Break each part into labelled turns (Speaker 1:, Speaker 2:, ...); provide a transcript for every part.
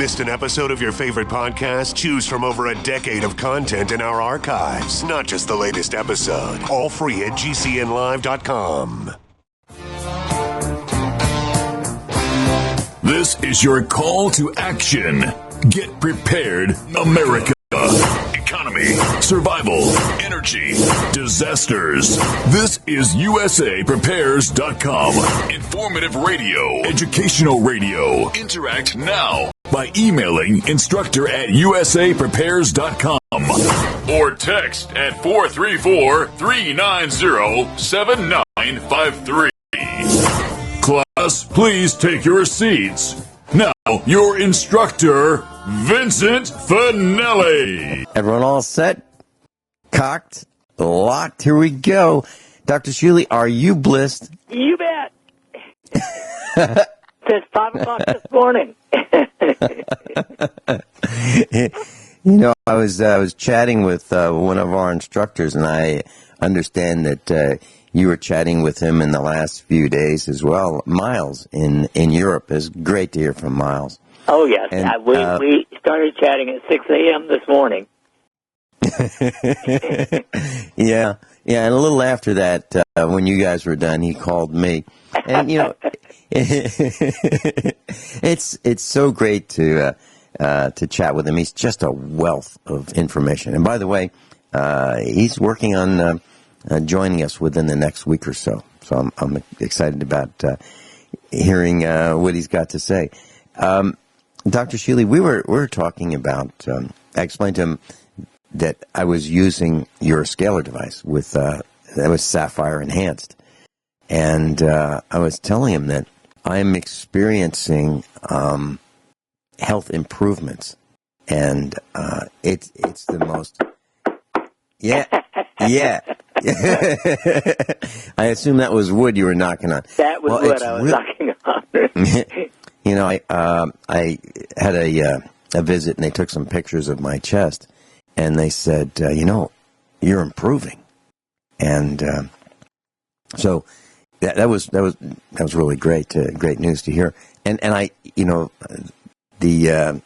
Speaker 1: Missed an episode of your favorite podcast? Choose from over a decade of content in our archives, not just the latest episode. All free at gcnlive.com.
Speaker 2: This is your call to action. Get prepared, America. Economy, survival, energy, disasters. This is USAPrepares.com. Informative radio, educational radio. Interact now by emailing instructor@usaprepares.com or text at 434-390-7953. Class, please take your seats. Now, your instructor, Vincent Finelli.
Speaker 3: Everyone all set? Cocked? Locked? Here we go. Dr. Shealy, are you blissed?
Speaker 4: You bet. Since 5 o'clock this morning.
Speaker 3: You know, I was chatting with one of our instructors, and I understand that you were chatting with him in the last few days as well. Miles in Europe. It's great to hear from Miles.
Speaker 4: Oh, yes.
Speaker 3: And,
Speaker 4: we started chatting at 6 a.m. this morning.
Speaker 3: Yeah. And a little after that, when you guys were done, he called me. And, you know, it's so great to chat with him. He's just a wealth of information. And by the way, he's working on joining us within the next week or so. So I'm excited about hearing what he's got to say. Dr. Shealy, we were talking about. I explained to him that I was using your scalar device with that was Sapphire enhanced, and I was telling him that I'm experiencing health improvements, and it's the most. Yeah. I assume that was wood you were knocking on.
Speaker 4: That was what I was knocking on.
Speaker 3: You know, I had a visit, and they took some pictures of my chest, and they said, you know, you're improving, and so that was really great news to hear. And I, you know, the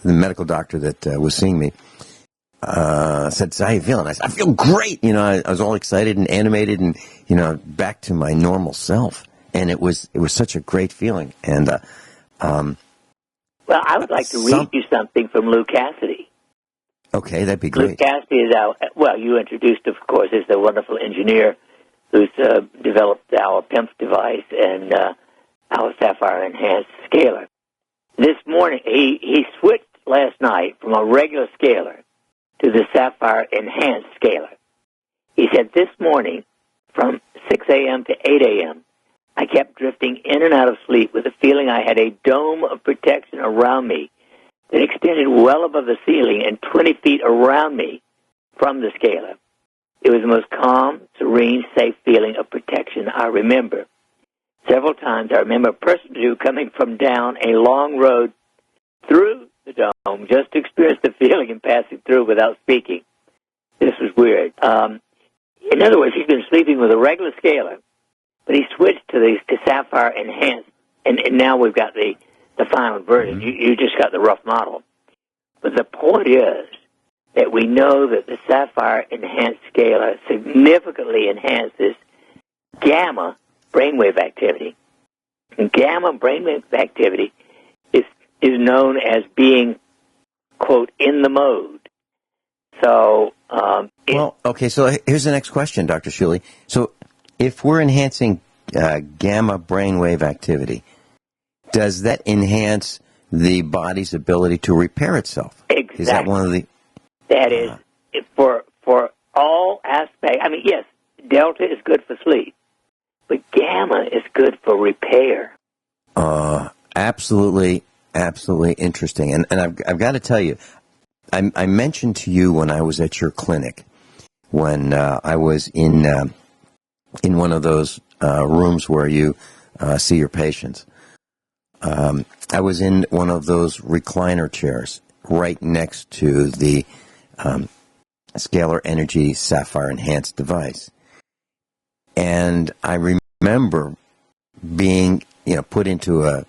Speaker 3: medical doctor that was seeing me said, "So how you feeling?" I said, "I feel great." You know, I was all excited and animated, and you know, back to my normal self. And it was such a great feeling. And
Speaker 4: well, I would like to read you something from Lou Cassidy.
Speaker 3: Okay, that'd be great.
Speaker 4: Lou Cassidy is you introduced, of course, is the wonderful engineer who's developed our PIMP device and our Sapphire Enhanced Scalar. This morning, he switched last night from a regular scalar to the Sapphire Enhanced Scalar. He said, this morning, from 6 a.m. to 8 a.m., I kept drifting in and out of sleep with the feeling I had a dome of protection around me that extended well above the ceiling and 20 feet around me from the scalar. It was the most calm, serene, safe feeling of protection I remember. Several times I remember a person or two coming from down a long road through the dome just to experience the feeling and passing through without speaking. This was weird. In other words, he's been sleeping with a regular scalar, but he switched to Sapphire Enhanced, and now we've got the final version. You just got the rough model. But the point is that we know that the Sapphire Enhanced Scalar significantly enhances gamma brainwave activity. And gamma brainwave activity is known as being, quote, in the mode. So,
Speaker 3: okay, so here's the next question, Dr. Shealy. So if we're enhancing gamma brainwave activity, does that enhance the body's ability to repair itself?
Speaker 4: Exactly.
Speaker 3: Is that one of the...
Speaker 4: That is, for all aspects. I mean, yes, delta is good for sleep, but gamma is good for repair.
Speaker 3: Absolutely interesting. And I've got to tell you, I mentioned to you when I was at your clinic, when I was in one of those rooms where you see your patients. I was in one of those recliner chairs right next to the Scalar Energy Sapphire Enhanced device. And I remember being, put into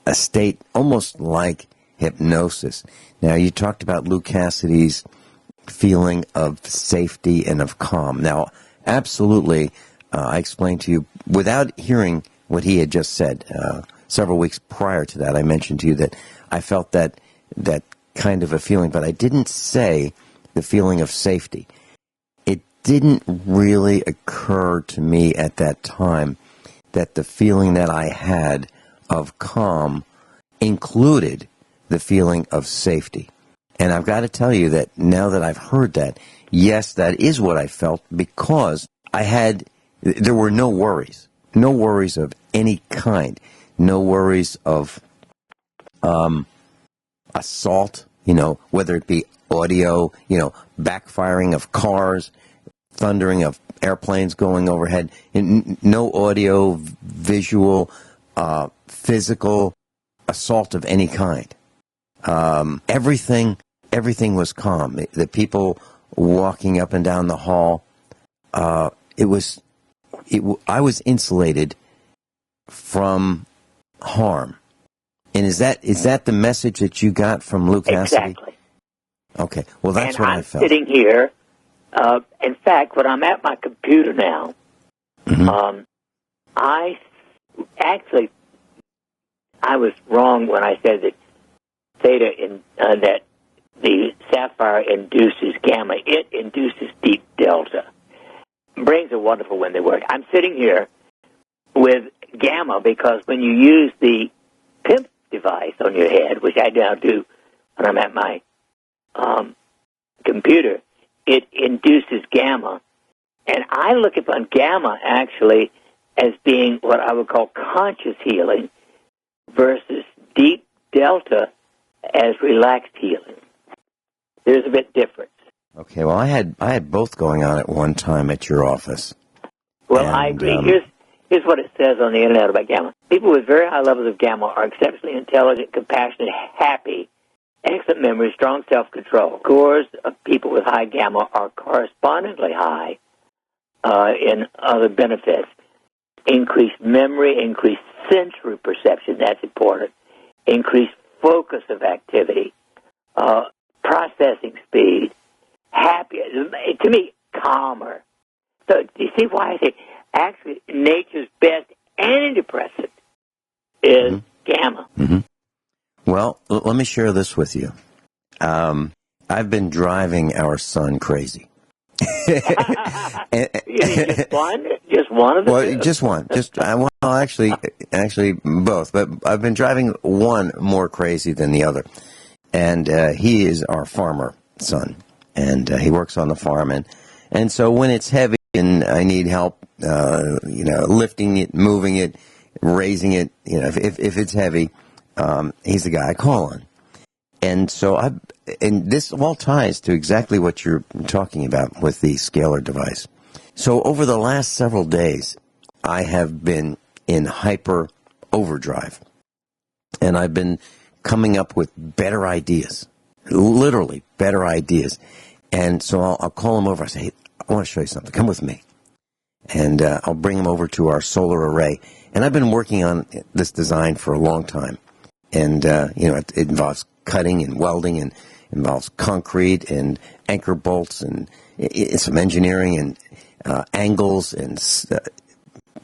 Speaker 3: a state almost like hypnosis. Now, you talked about Lou Cassidy's feeling of safety and of calm. Now, absolutely, I explained to you, without hearing what he had just said, several weeks prior to that, I mentioned to you that I felt that kind of a feeling, but I didn't say the feeling of safety. It didn't really occur to me at that time that the feeling that I had of calm included the feeling of safety. And I've got to tell you that now that I've heard that, yes, that is what I felt, because there were no worries of any kind, no worries of assault, whether it be audio, backfiring of cars, thundering of airplanes going overhead, no audio, visual, physical assault of any kind. Everything was calm. The people walking up and down the hall, I was insulated from harm. And is that the message that you got from Lou Cassidy?
Speaker 4: Exactly.
Speaker 3: Okay. Well, that's what I felt.
Speaker 4: I'm sitting here. In fact, when I'm at my computer now,
Speaker 3: Mm-hmm.
Speaker 4: I was wrong when I said that theta that the sapphire induces gamma. It induces deep delta. Brains are wonderful when they work. I'm sitting here with gamma because when you use the PIMP device on your head, which I now do when I'm at my computer, it induces gamma. And I look upon gamma actually as being what I would call conscious healing versus deep delta as relaxed healing. There's a bit difference.
Speaker 3: Okay, well, I had both going on at one time at your office.
Speaker 4: Well, I agree. Here's what it says on the internet about gamma. People with very high levels of gamma are exceptionally intelligent, compassionate, happy, excellent memory, strong self-control. Scores of people with high gamma are correspondingly high in other benefits. Increased memory, increased sensory perception, that's important. Increased focus of activity, processing speed, happier, to me, calmer. So do you see why I say actually nature's best antidepressant is gamma?
Speaker 3: Mm-hmm. Well, let me share this with you. I've been driving our son crazy.
Speaker 4: Just one? Just one of them?
Speaker 3: Well, just one. Actually, both. But I've been driving one more crazy than the other. And he is our farmer son. And he works on the farm. And so when it's heavy and I need help, lifting it, moving it, raising it, if it's heavy, he's the guy I call on. And so and this all ties to exactly what you're talking about with the scalar device. So over the last several days, I have been in hyper overdrive. And I've been coming up with better ideas, literally better ideas. And so I'll call him over. I say, hey, I want to show you something. Come with me. And I'll bring him over to our solar array. And I've been working on this design for a long time. And, it involves cutting and welding and involves concrete and anchor bolts and some engineering and angles and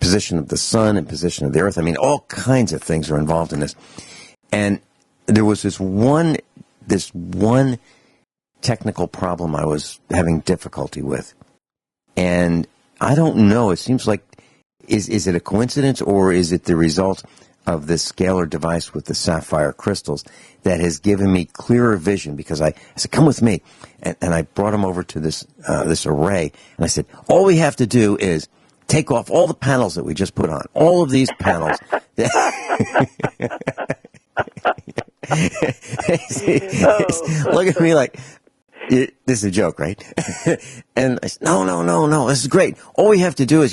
Speaker 3: position of the sun and position of the earth. I mean, all kinds of things are involved in this. And there was this one technical problem I was having difficulty with. And I don't know, it seems like, is it a coincidence or is it the result of this scalar device with the sapphire crystals that has given me clearer vision? Because I said, come with me. And I brought him over to this array. And I said, all we have to do is take off all the panels that we just put on. All of these panels. Look at me like, this is a joke, right? And I said, no, this is great. All we have to do is,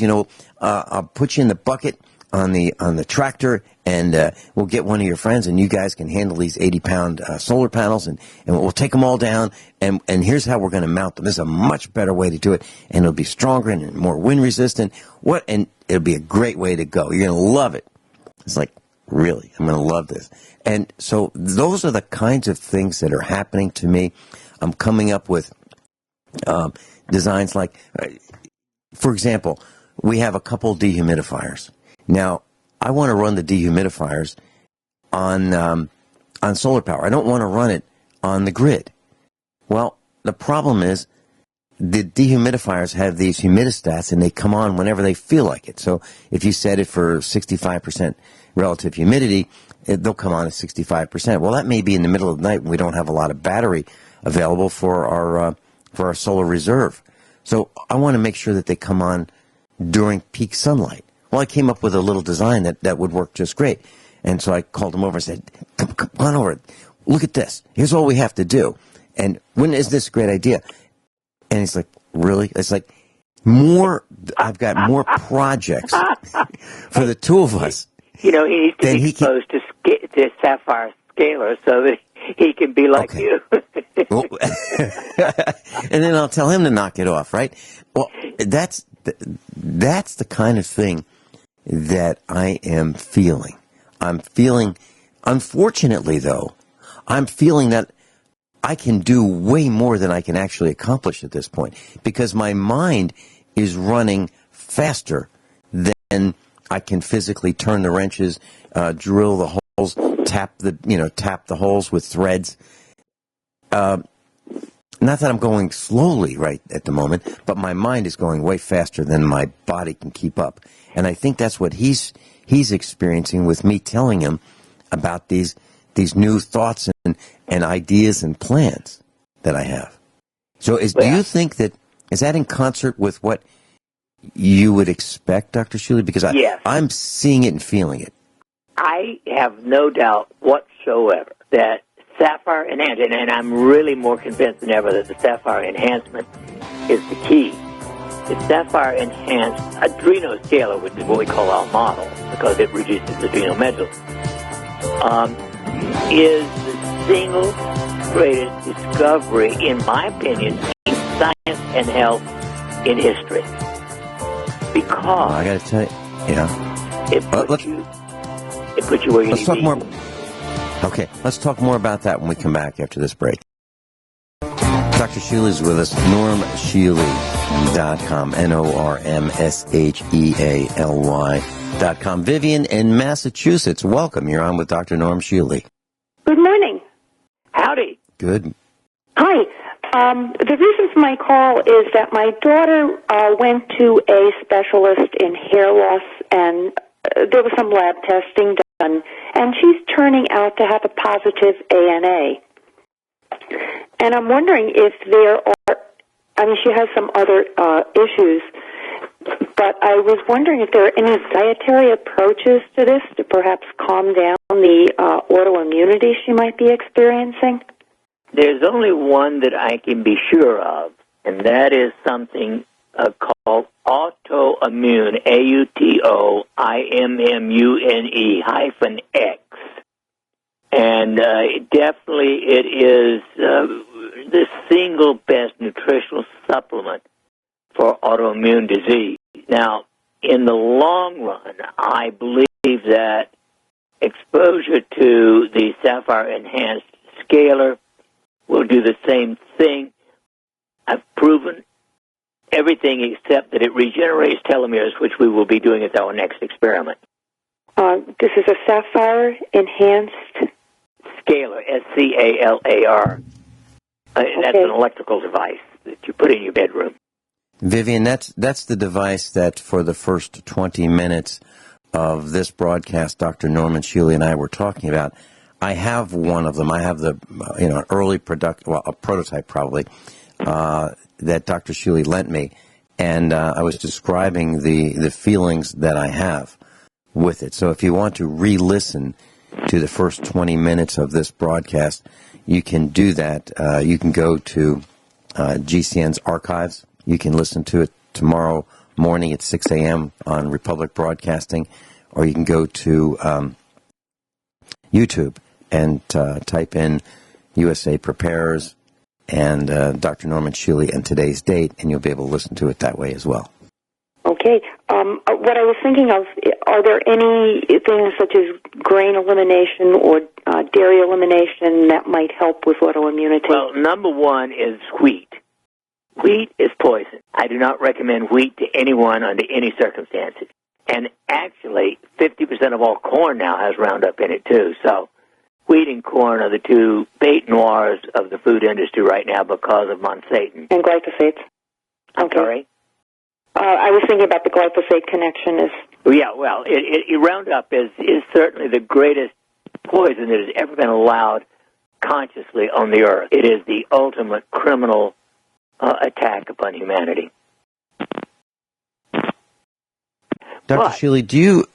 Speaker 3: I'll put you in the bucket on the tractor, and we'll get one of your friends, and you guys can handle these 80-pound solar panels, and we'll take them all down, and here's how we're going to mount them. This is a much better way to do it, and it'll be stronger and more wind resistant. And it'll be a great way to go. You're going to love it. It's like, really, I'm going to love this. And so those are the kinds of things that are happening to me. I'm coming up with designs like, for example, we have a couple dehumidifiers. Now, I want to run the dehumidifiers on solar power. I don't want to run it on the grid. Well, the problem is the dehumidifiers have these humidistats, and they come on whenever they feel like it. So if you set it for 65% relative humidity, they'll come on at 65%. Well, that may be in the middle of the night when we don't have a lot of battery available for our solar reserve. So I want to make sure that they come on during peak sunlight. Well, I came up with a little design that would work just great. And so I called him over and said, come on over. Look at this. Here's all we have to do. And isn't this a great idea? And he's like, really? It's like, I've got more projects for the two of us.
Speaker 4: He needs to be exposed to Sapphire Scalar so that he can be like you.
Speaker 3: Well, and then I'll tell him to knock it off, right? Well, that's the kind of thing that I am feeling. I'm feeling, unfortunately, though, I'm feeling that I can do way more than I can actually accomplish at this point because my mind is running faster than I can physically turn the wrenches, drill the holes, tap the holes with threads. Not that I'm going slowly right at the moment, but my mind is going way faster than my body can keep up. And I think that's what he's experiencing with me telling him about these new thoughts and ideas and plans that I have. So do you think is that in concert with what you would expect, Dr. Shealy? Because
Speaker 4: yes.
Speaker 3: I'm seeing it and feeling it.
Speaker 4: I have no doubt whatsoever that Sapphire Enhancement, and I'm really more convinced than ever that the Sapphire Enhancement is the key. The Sapphire Enhanced Adrenoscalar, which is what we call our model, because it reduces adrenomedullin, is the single greatest discovery, in my opinion, in science and health in history. Because
Speaker 3: I got to tell you,
Speaker 4: it puts you where you need to be.
Speaker 3: Okay, let's talk more about that when we come back after this break. Dr. Shealy is with us, normshealy.com, NORMSHEALY.com. Vivian in Massachusetts, welcome. You're on with Dr. Norm Shealy.
Speaker 5: Good morning.
Speaker 4: Howdy.
Speaker 3: Good.
Speaker 5: Hi. The reason for my call is that my daughter went to a specialist in hair loss, and there was some lab testing done, and she's turning out to have a positive ANA. And I'm wondering if she has some other issues, but I was wondering if there are any dietary approaches to this to perhaps calm down the autoimmunity she might be experiencing.
Speaker 4: There's only one that I can be sure of, and that is something called autoimmune, AUTOIMMUNE-X. And definitely it is the single best nutritional supplement for autoimmune disease. Now, in the long run, I believe that exposure to the Sapphire Enhanced Scalar will do the same thing. I've proven everything except that it regenerates telomeres, which we will be doing as our next experiment.
Speaker 5: This is a Sapphire Enhanced
Speaker 4: Scalar, SCALAR. That's an electrical device that you put in your bedroom.
Speaker 3: Vivian, that's the device that for the first 20 minutes of this broadcast, Dr. Norman Shealy and I were talking about. I have one of them. I have the early a prototype probably that Dr. Shealy lent me, and I was describing the feelings that I have with it. So if you want to re-listen to the first 20 minutes of this broadcast, you can do that. You can go to GCN's archives. You can listen to it tomorrow morning at 6 a.m. on Republic Broadcasting, or you can go to YouTube and type in USA Prepares and Dr. Norman Shealy and today's date, and you'll be able to listen to it that way as well.
Speaker 5: Okay. What what I was thinking of, are there any things such as grain elimination or dairy elimination that might help with autoimmunity?
Speaker 4: Well, number one is wheat. Wheat is poison. I do not recommend wheat to anyone under any circumstances. And actually, 50% of all corn now has Roundup in it, too. So wheat and corn are the two bête noirs of the food industry right now because of Monsanto.
Speaker 5: And glyphosate.
Speaker 4: I'm sorry?
Speaker 5: I was thinking about the glyphosate connection.
Speaker 4: Yeah, well, Roundup is certainly the greatest poison that has ever been allowed consciously on the earth. It is the ultimate criminal attack upon humanity.
Speaker 3: Dr. Shealy, do you...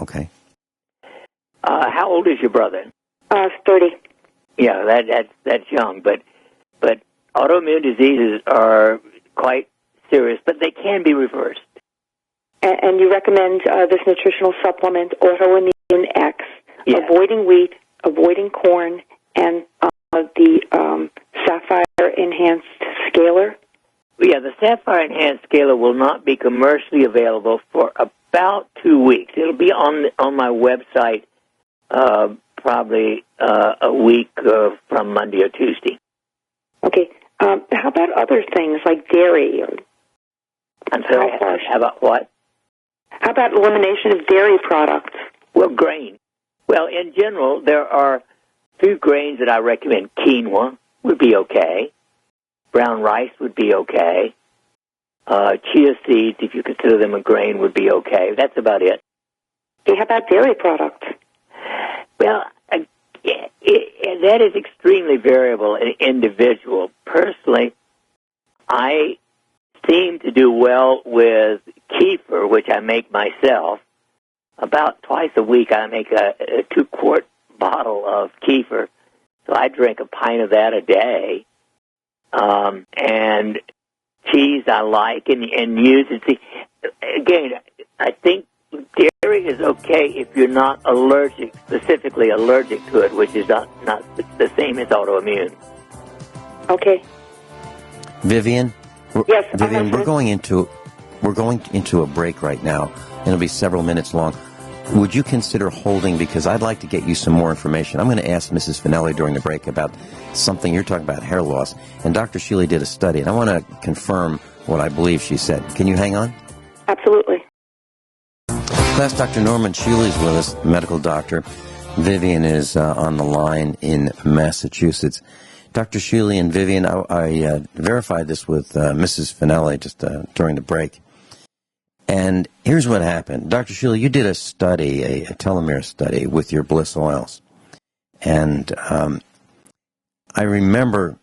Speaker 3: Okay.
Speaker 4: How old is your brother?
Speaker 5: 30.
Speaker 4: Yeah, that's young, but autoimmune diseases are quite serious, but they can be reversed.
Speaker 5: And you recommend this nutritional supplement, Autoimmune X,
Speaker 4: Yes.
Speaker 5: avoiding wheat, avoiding corn, and the Sapphire Enhanced Scalar?
Speaker 4: Yeah, the Sapphire Enhanced Scalar will not be commercially available for about 2 weeks. It'll be on my website probably a week from Monday or Tuesday.
Speaker 5: Okay. How about other things like dairy?
Speaker 4: I'm sorry, how about what?
Speaker 5: How about elimination of dairy products?
Speaker 4: Well, grain. Well, in general, there are few grains that I recommend. Quinoa would be okay. Brown rice would be okay. Chia seeds, if you consider them a grain, would be okay. That's about it.
Speaker 5: Okay, how about dairy products?
Speaker 4: Well, that is extremely variable and individual. Personally, I seem to do well with kefir, which I make myself. About twice a week, I make a 2-quart bottle of kefir. So I drink a pint of that a day. And cheese I like and use it. See, again, I think dairy is okay if you're not specifically allergic to it, which is not the same as autoimmune.
Speaker 5: Okay.
Speaker 3: Vivian?
Speaker 5: Yes.
Speaker 3: Vivian, we're going into a break right now, and it'll be several minutes long. Would you consider holding, because I'd like to get you some more information. I'm going to ask Mrs. Finelli during the break about something you're talking about, hair loss. And Dr. Shealy did a study, and I want to confirm what I believe she said. Can you hang on?
Speaker 5: Absolutely.
Speaker 3: That's Dr. Norman Shealy is with us, medical doctor. Vivian is on the line in Massachusetts. Dr. Shealy and Vivian, I verified this with Mrs. Finelli just during the break. And here's what happened. Dr. Shealy, you did a study, a telomere study with your Bliss oils. And I remember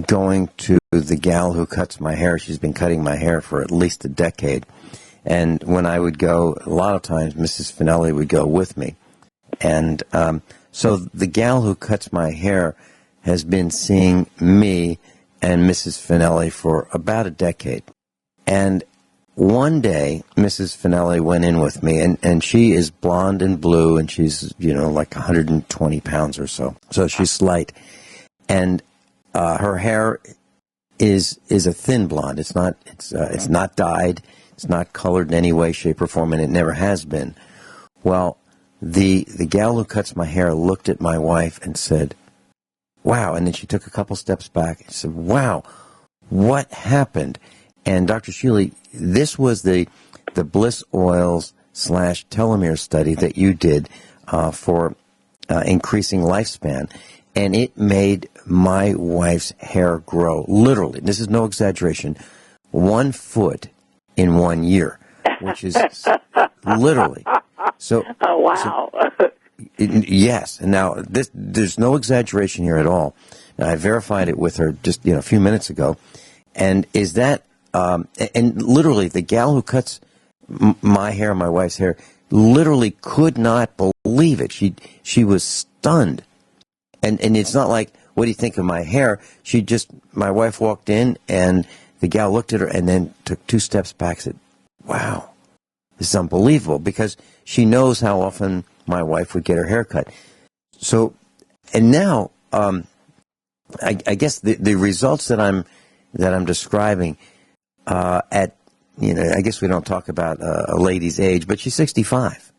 Speaker 3: going to the gal who cuts my hair. She's been cutting my hair for at least a decade. And when I would go, a lot of times Mrs. Finelli would go with me. And so the gal who cuts my hair has been seeing me and Mrs. Finelli for about a decade. And one day, Mrs. Finelli went in with me, and she is blonde and blue, and she's, like 120 pounds or so. So she's slight. And her hair is a thin blonde. It's not dyed. It's not colored in any way, shape, or form, and it never has been. Well, the gal who cuts my hair looked at my wife and said, "Wow." And then she took a couple steps back and said, "Wow, what happened?" And Dr. Shealy, this was the Bliss Oils / telomere study that you did for increasing lifespan. And it made my wife's hair grow, literally, this is no exaggeration, 1 foot in 1 year, which is literally. So,
Speaker 4: oh, wow.
Speaker 3: Yes. And now, there's no exaggeration here at all. I verified it with her just a few minutes ago. And is that... and literally, the gal who cuts my hair, my wife's hair, literally could not believe it. She was stunned. And it's not like, what do you think of my hair? My wife walked in, and the gal looked at her and then took 2 steps back and said, "Wow, this is unbelievable," because she knows how often my wife would get her hair cut. So, and now, I guess the results that I'm describing, at I guess we don't talk about a lady's age, but she's 65.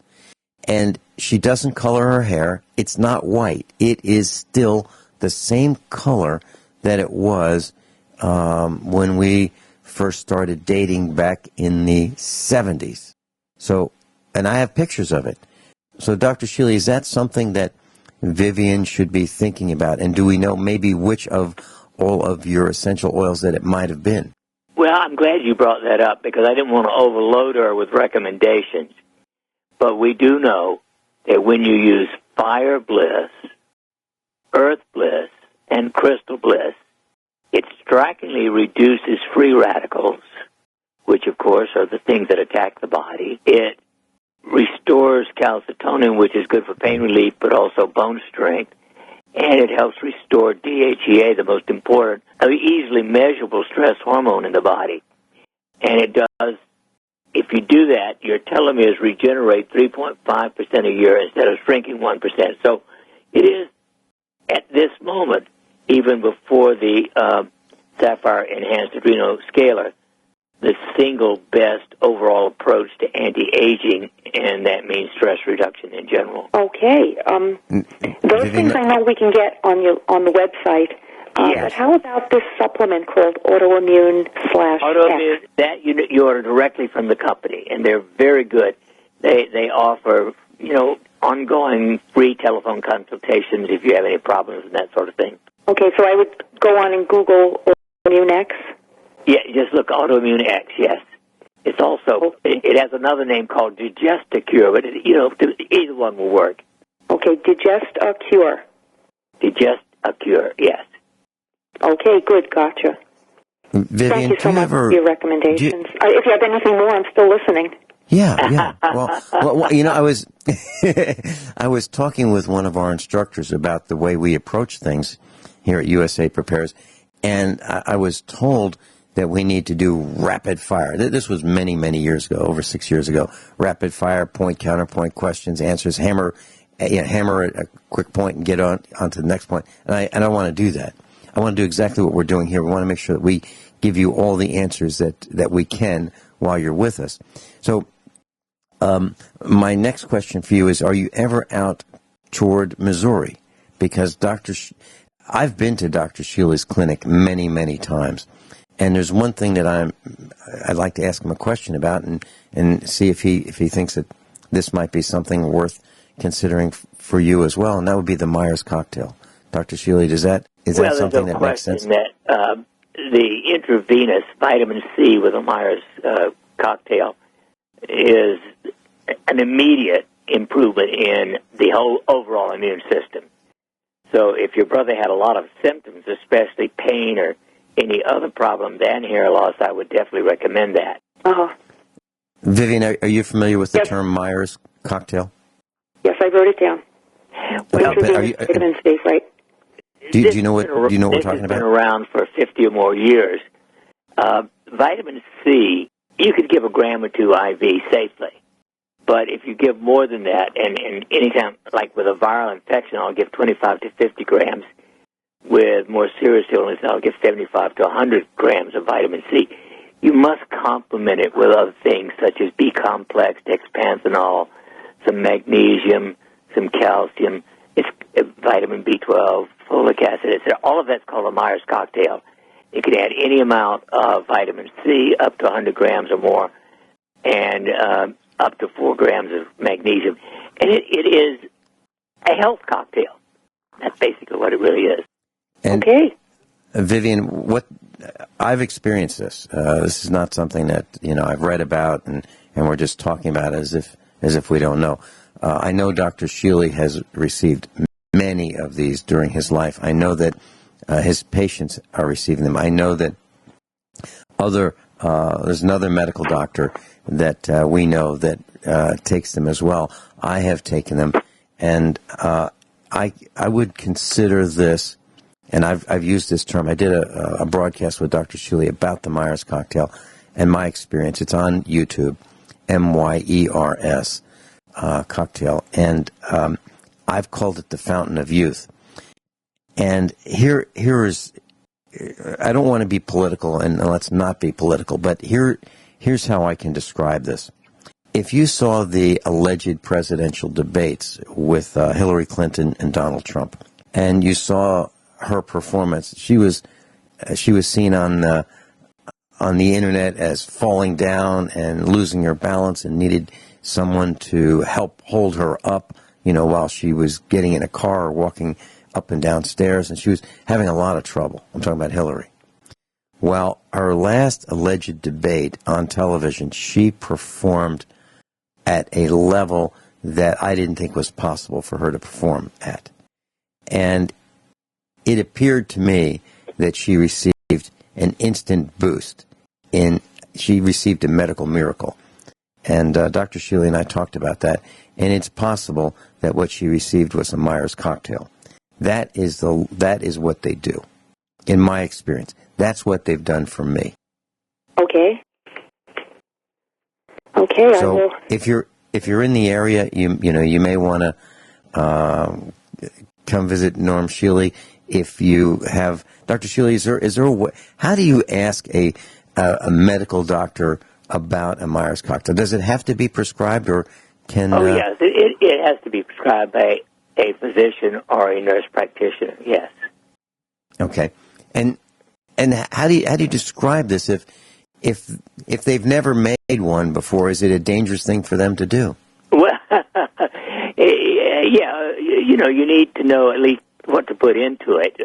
Speaker 3: And she doesn't color her hair. It's not white. It is still the same color that it was when we first started dating back in the 70s. So, and I have pictures of it. So, Dr. Shealy, is that something that Vivian should be thinking about? And do we know maybe which of all of your essential oils that it might have been?
Speaker 4: Well, I'm glad you brought that up because I didn't want to overload her with recommendations. But we do know that when you use Fire Bliss, Earth Bliss, and Crystal Bliss, it strikingly reduces free radicals, which, of course, are the things that attack the body. It restores calcitonin, which is good for pain relief, but also bone strength. And it helps restore DHEA, the most important, easily measurable stress hormone in the body. And it does, if you do that, your telomeres regenerate 3.5% a year instead of shrinking 1%. So it is, at this moment, even before the Sapphire Enhanced Adrenal Scalar, the single best overall approach to anti-aging, and that means stress reduction in general.
Speaker 5: Okay. Those things I know we can get on the website.
Speaker 4: Yes.
Speaker 5: But how about this supplement called Autoimmune /
Speaker 4: Autoimmune, that you order directly from the company, and they're very good. They offer, ongoing free telephone consultations if you have any problems and that sort of thing.
Speaker 5: Okay, so I would go on and Google Autoimmune X?
Speaker 4: Yeah, just look Autoimmune X, yes. It's also, it has another name called Digest-A-Cure, but, either one will work.
Speaker 5: Okay, Digest-A-Cure.
Speaker 4: Digest-A-Cure, yes.
Speaker 5: Okay, good, gotcha.
Speaker 3: Vivian,
Speaker 5: thank you so much for your recommendations. If you have anything more, I'm still listening.
Speaker 3: Yeah. Well, I was I was talking with one of our instructors about the way we approach things here at USA Prepares, and I was told that we need to do rapid fire. This was many, many years ago, over 6 years ago. Rapid fire, point, counterpoint, questions, answers, hammer at a quick point and get on to the next point. And I don't want to do that. I want to do exactly what we're doing here. We want to make sure that we give you all the answers that we can while you're with us. So my next question for you is, are you ever out toward Missouri? Because I've been to Dr. Shealy's clinic many, many times. And there's one thing that I'd like to ask him a question about and see if he thinks that this might be something worth considering for you as well, and that would be the Myers cocktail. Dr. Shealy, is that something that makes sense?
Speaker 4: That the intravenous vitamin C with a Myers cocktail is an immediate improvement in the whole overall immune system. So if your brother had a lot of symptoms, especially pain or any other problem than hair loss, I would definitely recommend that.
Speaker 5: Uh-huh.
Speaker 3: Vivian, are you familiar with the term Myers cocktail?
Speaker 5: Yes, I wrote it down. Vitamin C, right?
Speaker 3: Do you know what we're talking about?
Speaker 4: This has been around for 50 or more years. Vitamin C, you could give a gram or two IV safely. But if you give more than that, and anytime, like with a viral infection, I'll give 25 to 50 grams. With more serious illness, I'll give 75 to 100 grams of vitamin C. You must complement it with other things such as B-complex, dexpanthenol, some magnesium, some calcium, it's vitamin B12, folic acid, etc. All of that's called a Myers cocktail. You can add any amount of vitamin C, up to 100 grams or more, and up to 4 grams of magnesium. And it is a health cocktail. That's basically what it really is.
Speaker 3: And
Speaker 5: okay.
Speaker 3: Vivian, I've experienced this. This is not something that I've read about and we're just talking about as if we don't know. I know Dr. Shealy has received many of these during his life. I know that his patients are receiving them. I know that there's another medical doctor that we know that takes them as well. I have taken them, and I would consider this. And I've used this term. I did a broadcast with Dr. Shealy about the Myers cocktail and my experience. It's on YouTube, MYERS cocktail. And I've called it the Fountain of Youth. And here is, I don't want to be political, and let's not be political, but here Here's how I can describe this. If you saw the alleged presidential debates with Hillary Clinton and Donald Trump, and you saw her performance, she was seen on the internet as falling down and losing her balance and needed someone to help hold her up, while she was getting in a car or walking up and down stairs, and she was having a lot of trouble. I'm talking about Hillary. Well, our last alleged debate on television, she performed at a level that I didn't think was possible for her to perform at. And it appeared to me that she received an instant boost. She received a medical miracle. And Dr. Shealy and I talked about that. And it's possible that what she received was a Myers cocktail. That is what they do, in my experience. That's what they've done for me.
Speaker 5: Okay. Okay.
Speaker 3: So
Speaker 5: I will.
Speaker 3: if you're in the area, you may want to come visit Norm Shealy. If you have Dr. Shealy, is there a way, how do you ask a medical doctor about a Myers cocktail? Does it have to be prescribed, or can?
Speaker 4: Oh yes, it has to be prescribed by a physician or a nurse practitioner. Yes.
Speaker 3: Okay, and how do you describe this if they've never made one before? Is it a dangerous thing for them to do?
Speaker 4: Well, yeah, you need to know at least what to put into it.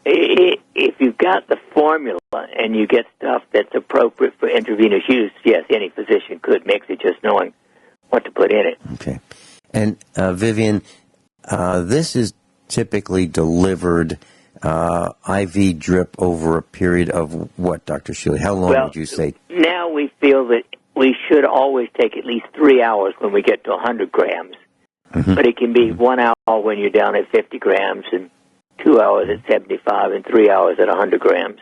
Speaker 4: If you've got the formula and you get stuff that's appropriate for intravenous use, yes, any physician could mix it, just knowing what to put in it.
Speaker 3: Okay. And Vivian, this is typically delivered IV drip over a period of what, Dr. Shealy? How long would you say?
Speaker 4: Now we feel that we should always take at least 3 hours when we get to 100 grams. Mm-hmm. But it can be 1 hour when you're down at 50 grams, and 2 hours at 75, and 3 hours at 100 grams.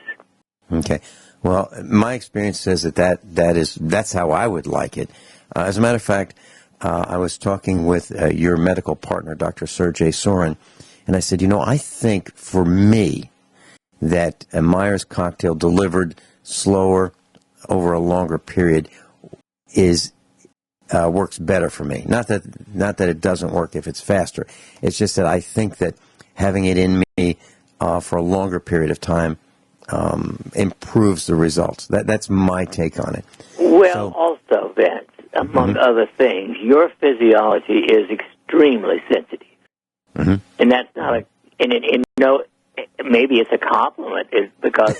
Speaker 3: Okay. Well, my experience says that's how I would like it. As a matter of fact, I was talking with your medical partner, Dr. Sergey Sorin, and I said, I think for me that a Myers cocktail delivered slower over a longer period works better for me. Not that it doesn't work if it's faster. It's just that I think that having it in me for a longer period of time improves the results. That's my take on it.
Speaker 4: Well, also, Vince, among other things, your physiology is extremely sensitive. Mm-hmm. And that's not maybe it's a compliment, because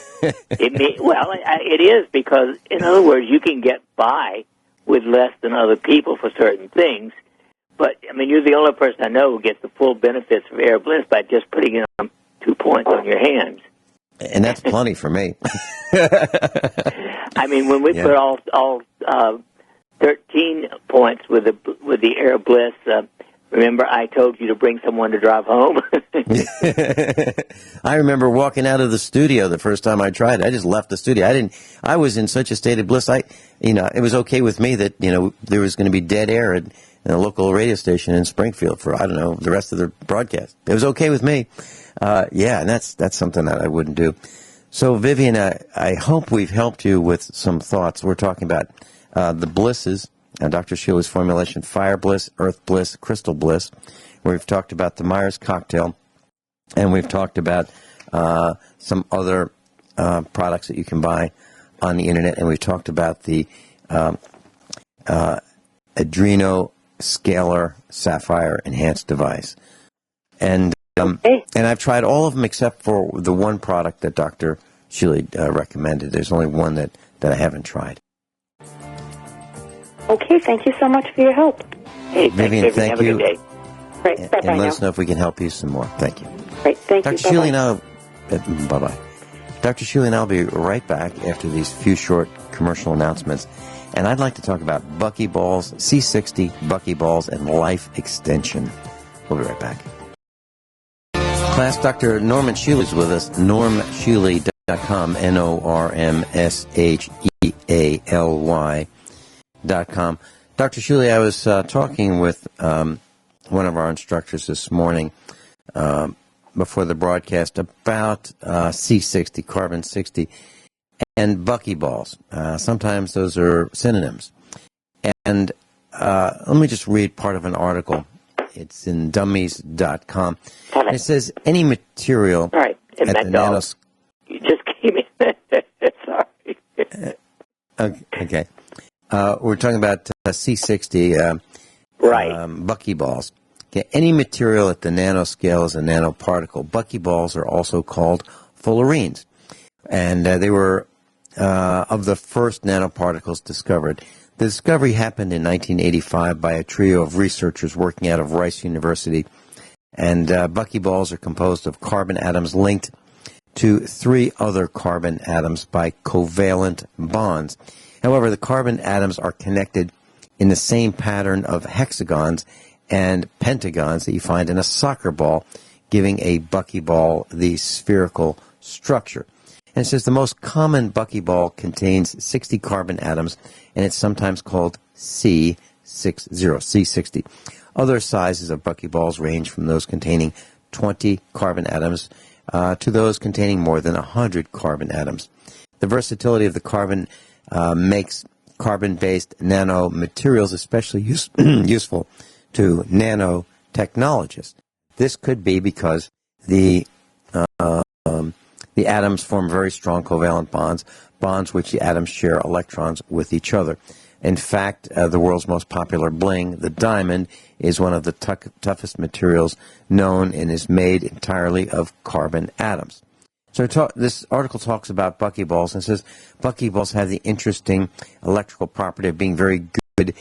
Speaker 4: it is, because, in other words, you can get by with less than other people for certain things. But, you're the only person I know who gets the full benefits of Air Bliss by just putting in 2 points on your hands.
Speaker 3: And that's plenty for me.
Speaker 4: When we put all 13 points with the Air Bliss, remember I told you to bring someone to drive home?
Speaker 3: I remember walking out of the studio the first time I tried it. I just left the studio. I was in such a state of bliss. It was okay with me that, there was going to be dead air in a local radio station in Springfield for, the rest of the broadcast. It was okay with me. And that's something that I wouldn't do. So, Vivian, I hope we've helped you with some thoughts. We're talking about the blisses, Dr. Shealy's formulation, Fire Bliss, Earth Bliss, Crystal Bliss. We've talked about the Myers cocktail, and we've talked about some other products that you can buy on the internet, and we've talked about the Adreno-Scalar Sapphire Enhanced Device. And I've tried all of them except for the one product that Dr. Shealy recommended. There's only one that I haven't tried.
Speaker 5: Okay, thank you so much for your help.
Speaker 4: Hey,
Speaker 3: Vivian, thank
Speaker 4: Have a
Speaker 3: you.
Speaker 4: good day.
Speaker 5: Great, bye-bye
Speaker 3: and let
Speaker 5: now.
Speaker 3: us know if we can help you some more. Thank you.
Speaker 5: Great, thank you.
Speaker 3: Dr. Shealy, now, bye-bye. Dr. Shealy and I will be right back after these few short commercial announcements. And I'd like to talk about buckyballs, C60, buckyballs, and life extension. We'll be right back. Class, Dr. Norman Shealy is with us, normshealy.com, NORMSHEALY.com. Dr. Shealy, I was talking with one of our instructors this morning before the broadcast about C60, carbon 60, and buckyballs. Sometimes those are synonyms. And let me just read part of an article. It's in dummies.com. And it says any material
Speaker 4: at the nanoscale. You just came in. Sorry.
Speaker 3: Okay. We're talking about C60 buckyballs. Okay. Any material at the nanoscale is a nanoparticle. Buckyballs are also called fullerenes. And they were of the first nanoparticles discovered. The discovery happened in 1985 by a trio of researchers working out of Rice University. And buckyballs are composed of carbon atoms linked to 3 other carbon atoms by covalent bonds. However, the carbon atoms are connected in the same pattern of hexagons and pentagons that you find in a soccer ball, giving a buckyball the spherical structure. And it says the most common buckyball contains 60 carbon atoms, and it's sometimes called C60. Other sizes of buckyballs range from those containing 20 carbon atoms to those containing more than 100 carbon atoms. The versatility of the carbon makes carbon-based nanomaterials especially useful to nanotechnologists. This could be because the atoms form very strong covalent bonds which the atoms share electrons with each other. In fact, the world's most popular bling, the diamond, is one of the toughest materials known and is made entirely of carbon atoms. So this article talks about buckyballs and says buckyballs have the interesting electrical property of being very good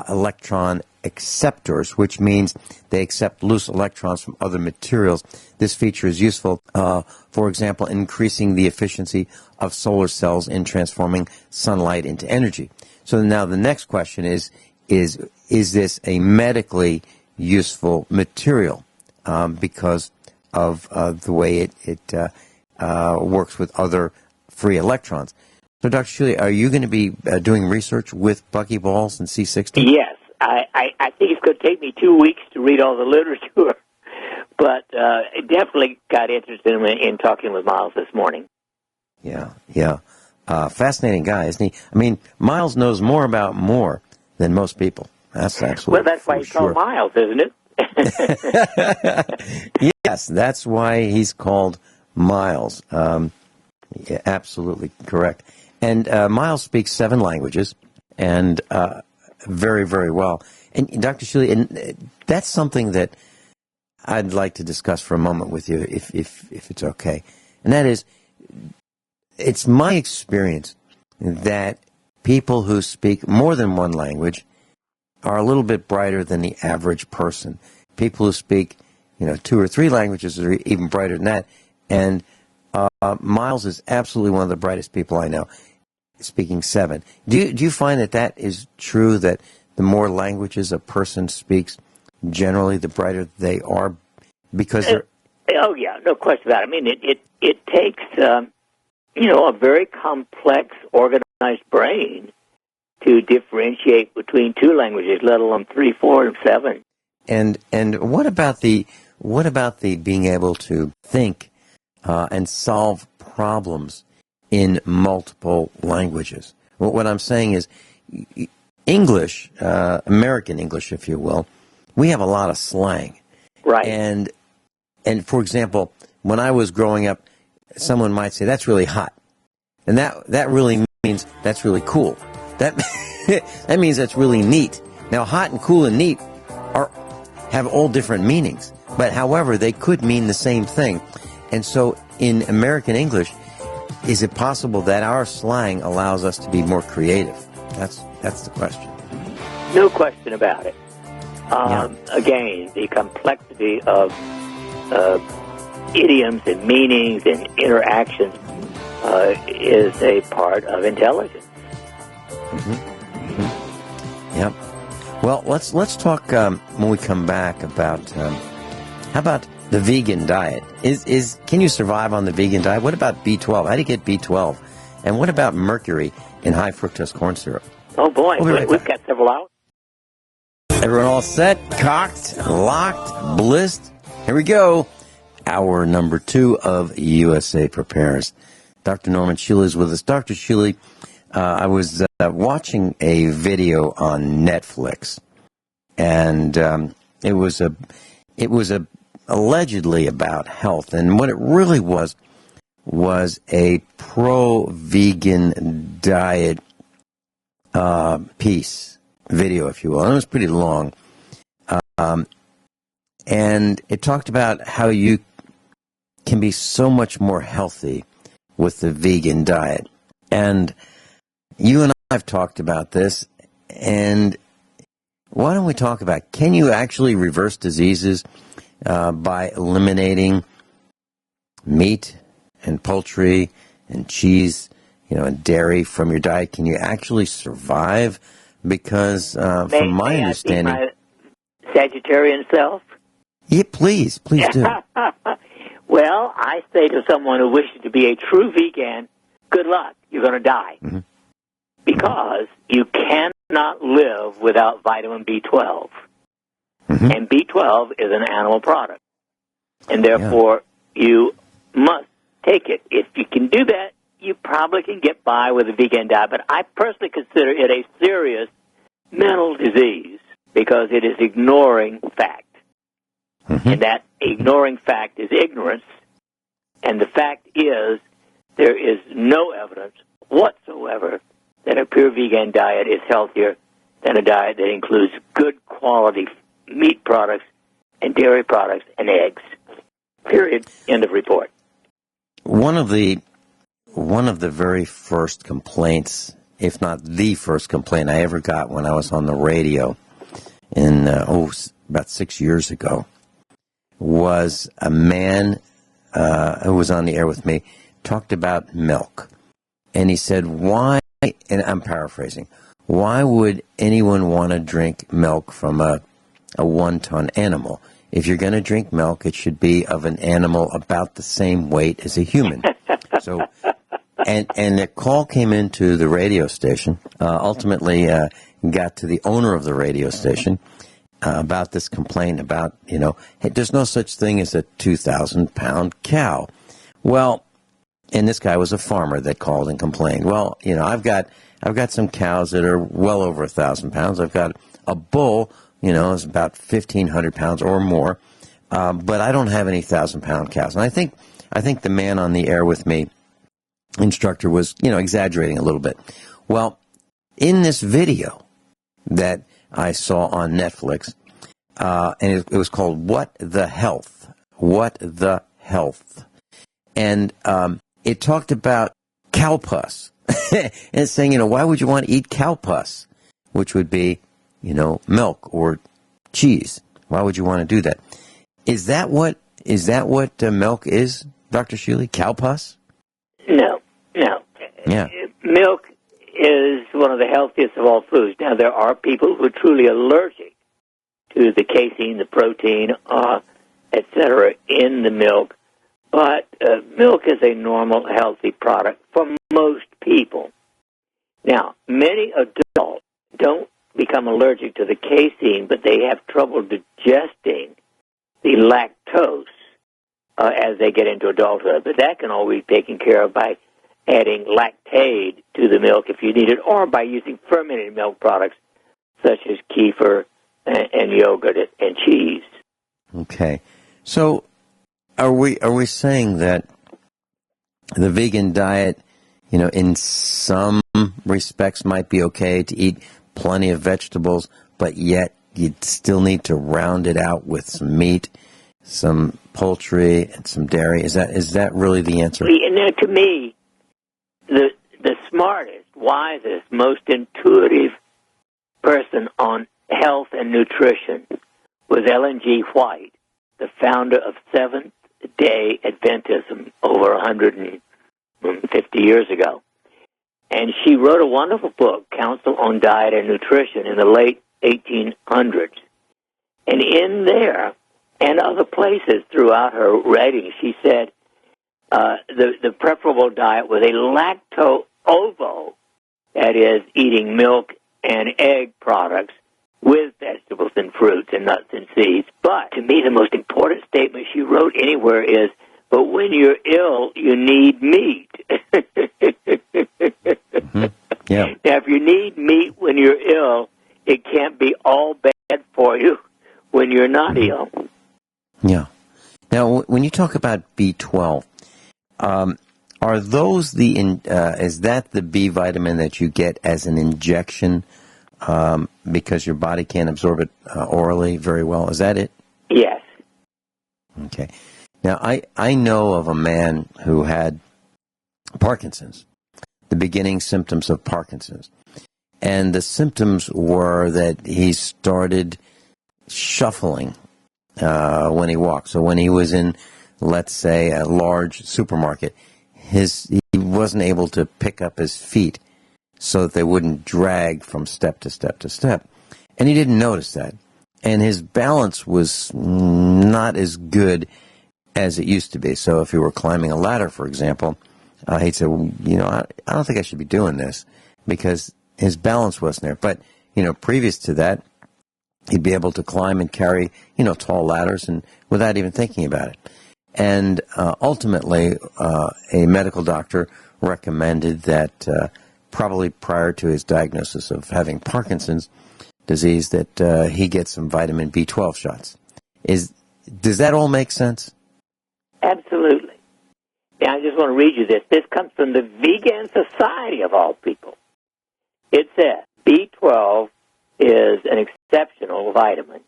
Speaker 3: electron acceptors, which means they accept loose electrons from other materials. This feature is useful, for example, in increasing the efficiency of solar cells in transforming sunlight into energy. So now the next question is this a medically useful material because of the way it works with other free electrons? So, Dr. Shealy, are you going to be doing research with buckyballs and C60?
Speaker 4: Yes. I think it's going to take me 2 weeks to read all the literature, but I definitely got interested in talking with Miles this morning.
Speaker 3: Yeah. Fascinating guy, isn't he? I mean, Miles knows more about more than most people. That's absolutely.
Speaker 4: Well, that's why he's called Miles, isn't
Speaker 3: it? Yes, that's why he's called Miles. Yeah, absolutely correct. And Miles speaks 7 languages, and very, very well. And Dr. Shealy, and that's something that I'd like to discuss for a moment with you, if it's okay. And that is, it's my experience that people who speak more than one language are a little bit brighter than the average person. People who speak, 2 or 3 languages are even brighter than that. And Miles is absolutely one of the brightest people I know, speaking 7. Do you find that is true, that the more languages a person speaks, generally the brighter they are? Because
Speaker 4: oh yeah, no question about it. I mean, it takes a very complex, organized brain to differentiate between 2 languages, let alone 3, 4, and 7.
Speaker 3: And what about the being able to think and solve problems in multiple languages? What I'm saying is, English, American English, if you will, we have a lot of slang.
Speaker 4: Right.
Speaker 3: And for example, when I was growing up, someone might say, "That's really hot," and that really means that's really cool. That that means that's really neat. Now, hot and cool and neat have all different meanings, but however, they could mean the same thing. And so, in American English, is it possible that our slang allows us to be more creative? That's the question.
Speaker 4: No question about it. Again, the complexity of idioms and meanings and interactions is a part of intelligence.
Speaker 3: Yep. Well, let's talk when we come back about how about the vegan diet? Can you survive on the vegan diet? What about B12? How do you get B12? And what about mercury in high fructose corn syrup?
Speaker 4: Oh boy, we've got several hours.
Speaker 3: Everyone all set, cocked, locked, blissed? Here we go. Hour number 2 of USA Prepares. Dr. Norman Shealy is with us. Dr. Shealy, I was watching a video on Netflix, and it was allegedly about health, and what it really was a pro-vegan diet video, if you will. And it was pretty long, and it talked about how you can be so much more healthy with the vegan diet. And you and I have talked about this, and why don't we talk about, can you actually reverse diseases by eliminating meat and poultry and cheese, and dairy from your diet? Can you actually survive? Because from my understanding...
Speaker 4: I see my Sagittarian self?
Speaker 3: Yeah, please do.
Speaker 4: Well, I say to someone who wishes to be a true vegan, good luck. You're going to die. Mm-hmm. Because you cannot live without vitamin B12. Mm-hmm. And B12 is an animal product. And therefore, you must take it. If you can do that, you probably can get by with a vegan diet. But I personally consider it a serious mental disease because it is ignoring fact. Mm-hmm. And that ignoring fact is ignorance. And the fact is, there is no evidence whatsoever that a pure vegan diet is healthier than a diet that includes good quality meat products and dairy products and eggs. Period. End of report.
Speaker 3: One of the very first complaints, if not the first complaint I ever got when I was on the radio in about 6 years ago, was a man who was on the air with me, talked about milk. And he said, why, and I'm paraphrasing, why would anyone want to drink milk from a 1-ton animal? If you're going to drink milk, it should be of an animal about the same weight as a human. So, and the call came into the radio station, ultimately got to the owner of the radio station, about this complaint about, hey, there's no such thing as a 2,000-pound cow. Well, and this guy was a farmer that called and complained. Well, I've got some cows that are well over 1,000 pounds. I've got a bull, is about 1,500 pounds or more, but I don't have any 1,000-pound cows. And I think the man on the air with me, instructor, was, exaggerating a little bit. Well, in this video that I saw on Netflix, and it was called What the Health? What the Health? And it talked about cow pus. And it's saying, why would you want to eat cow pus? Which would be, milk or cheese. Why would you want to do that? Is that what milk is, Dr. Shealy? Cow pus?
Speaker 4: No.
Speaker 3: Yeah.
Speaker 4: Milk is one of the healthiest of all foods. Now, there are people who are truly allergic to the casein, the protein, etc. in the milk, but milk is a normal, healthy product for most people. Now, many adults don't become allergic to the casein, but they have trouble digesting the lactose as they get into adulthood. But that can always be taken care of by adding lactate to the milk if you need it, or by using fermented milk products such as kefir and yogurt and cheese.
Speaker 3: Okay. So are we saying that the vegan diet, in some respects might be okay to eat plenty of vegetables, but yet you still need to round it out with some meat, some poultry, and some dairy? Is that really the answer?
Speaker 4: To me, the smartest, wisest, most intuitive person on health and nutrition was Ellen G. White, the founder of Seventh-day Adventism over 150 years ago. And she wrote a wonderful book, Counsel on Diet and Nutrition, in the late 1800s. And in there, and other places throughout her writing, she said the preferable diet was a lacto-ovo, that is, eating milk and egg products with vegetables and fruits and nuts and seeds. But to me, the most important statement she wrote anywhere is, but when you're ill, you need meat.
Speaker 3: Mm-hmm. Yeah.
Speaker 4: Now, if you need meat when you're ill, it can't be all bad for you when you're not ill.
Speaker 3: Yeah. Now, when you talk about B12, are those is that the B vitamin that you get as an injection because your body can't absorb it orally very well? Is that it?
Speaker 4: Yes.
Speaker 3: Okay. Now, I know of a man who had Parkinson's, the beginning symptoms of Parkinson's. And the symptoms were that he started shuffling when he walked. So when he was in, let's say, a large supermarket, he wasn't able to pick up his feet so that they wouldn't drag from step to step to step. And he didn't notice that. And his balance was not as good as it used to be. So if he were climbing a ladder, for example, he'd say, well, I don't think I should be doing this because his balance wasn't there. But, previous to that, he'd be able to climb and carry, tall ladders and without even thinking about it. And ultimately, a medical doctor recommended that probably prior to his diagnosis of having Parkinson's disease, that he get some vitamin B12 shots. Does that all make sense?
Speaker 4: Absolutely. Now, I just want to read you this. This comes from the Vegan Society of all people. It says, B12 is an exceptional vitamin.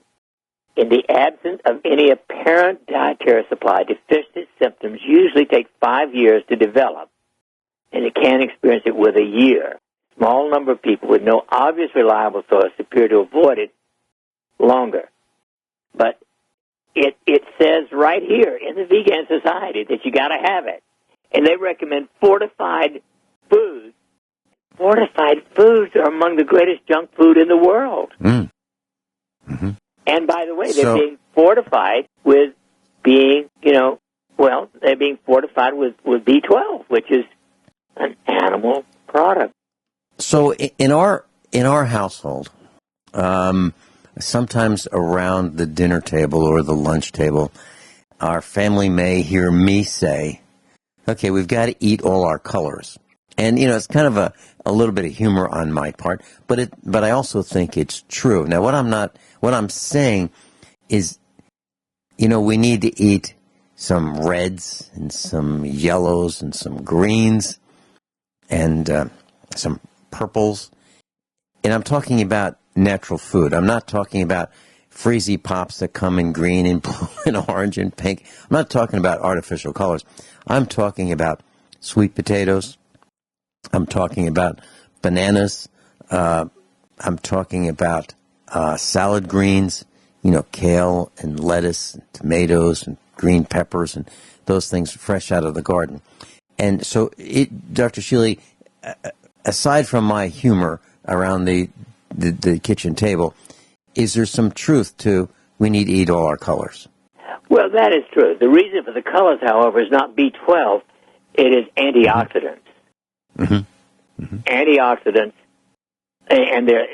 Speaker 4: In the absence of any apparent dietary supply, deficient symptoms usually take 5 years to develop, and you can experience it with a year. Small number of people with no obvious reliable source appear to avoid it longer. But it says right here in the Vegan Society that you got to have it. And they recommend fortified foods. Fortified foods are among the greatest junk food in the world.
Speaker 3: Mm. Mm-hmm.
Speaker 4: And by the way, they're being fortified with being, they're being fortified with B12, which is an animal product.
Speaker 3: So in our household, sometimes around the dinner table or the lunch table, our family may hear me say, okay, we've got to eat all our colors. And, it's kind of a little bit of humor on my part, but I also think it's true. Now, what I'm saying is, we need to eat some reds and some yellows and some greens and some purples. And I'm talking about natural food. I'm not talking about freezy pops that come in green and blue and orange and pink. I'm not talking about artificial colors. I'm talking about sweet potatoes. I'm talking about bananas. I'm talking about salad greens, kale and lettuce and tomatoes and green peppers and those things fresh out of the garden. And so, Dr. Shealy, aside from my humor around the kitchen table, is there some truth to we need to eat all our colors? Well,
Speaker 4: that is true. The reason for the colors, however, is not B12. It is antioxidants. Mm-hmm. Mm-hmm. Antioxidants, and there,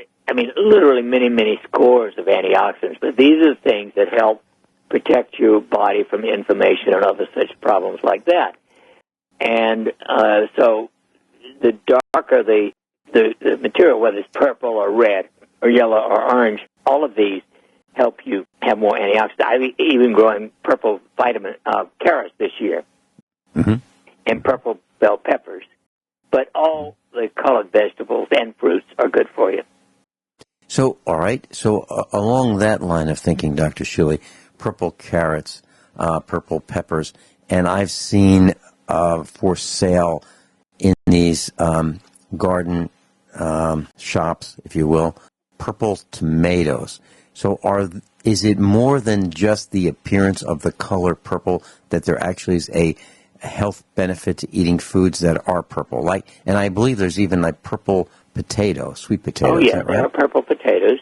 Speaker 4: literally many, many scores of antioxidants, but these are the things that help protect your body from inflammation and other such problems like that. And so the darker the material, whether it's purple or red or yellow or orange, all of these help you have more antioxidants. I'm even growing purple vitamin carrots this year, mm-hmm. and purple bell peppers. But all the colored vegetables and fruits are good for you. So, all right. So, along that line of thinking, Dr. Shealy, purple carrots, purple peppers, and I've seen for sale in these garden shops, if you will, purple tomatoes. So, is it more than just the appearance of the color purple, that there actually is a health benefit to eating foods that are purple? And I believe there's even purple potato, sweet potato. Oh, yeah, there are purple potatoes.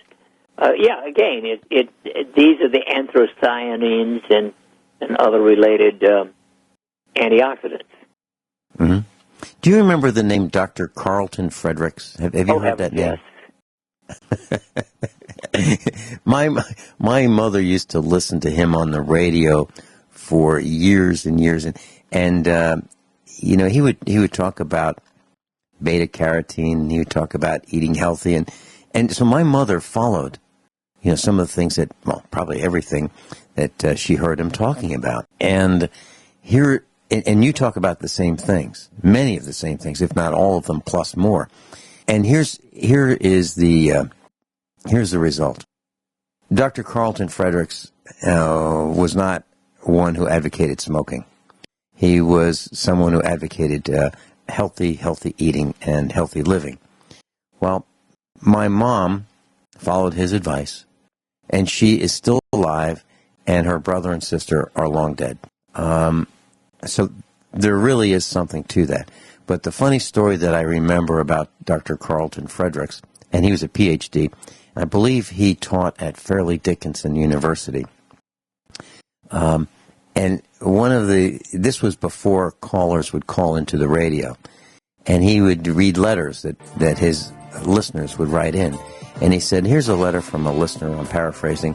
Speaker 4: Again, these are the anthocyanins and other related antioxidants. Mm-hmm. Do you remember the name Dr. Carlton Fredericks? Have you heard that name? Yes. My mother used to listen to him on the radio for years and years, and
Speaker 3: he would talk about beta carotene. He would talk about eating healthy, and so my mother followed, some of the things that, well, probably everything that she heard him talking about. And here, and you talk about the same things, many of the same things, if not all of them, plus more. And here is the result. Dr. Carlton Fredericks was not one who advocated smoking. He was someone who advocated healthy eating and healthy living. Well, my mom followed his advice, and she is still alive, and her brother and sister are long dead. So there really is something to that. But the funny story that I remember about Dr. Carlton Fredericks, and he was a PhD, I believe he taught at Fairleigh Dickinson University. And this was before callers would call into the radio, and he would read letters that his listeners would write in. And he said, here's a letter from a listener, I'm paraphrasing,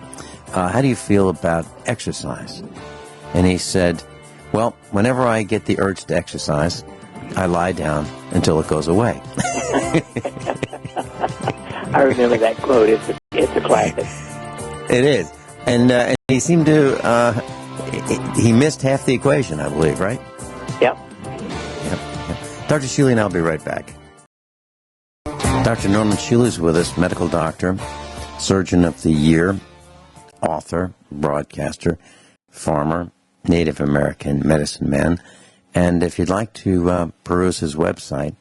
Speaker 3: how do you feel about exercise? And he said, well, whenever I get the urge to exercise, I lie down until it goes away.
Speaker 4: I remember that quote. It's a classic.
Speaker 3: It is. And he seemed to, he missed half the equation, I believe, right?
Speaker 4: Yep.
Speaker 3: Dr. Shealy and I'll be right back. Dr. Norman Shealy is with us, medical doctor, surgeon of the year, author, broadcaster, farmer, Native American medicine man. And if you'd like to peruse his website,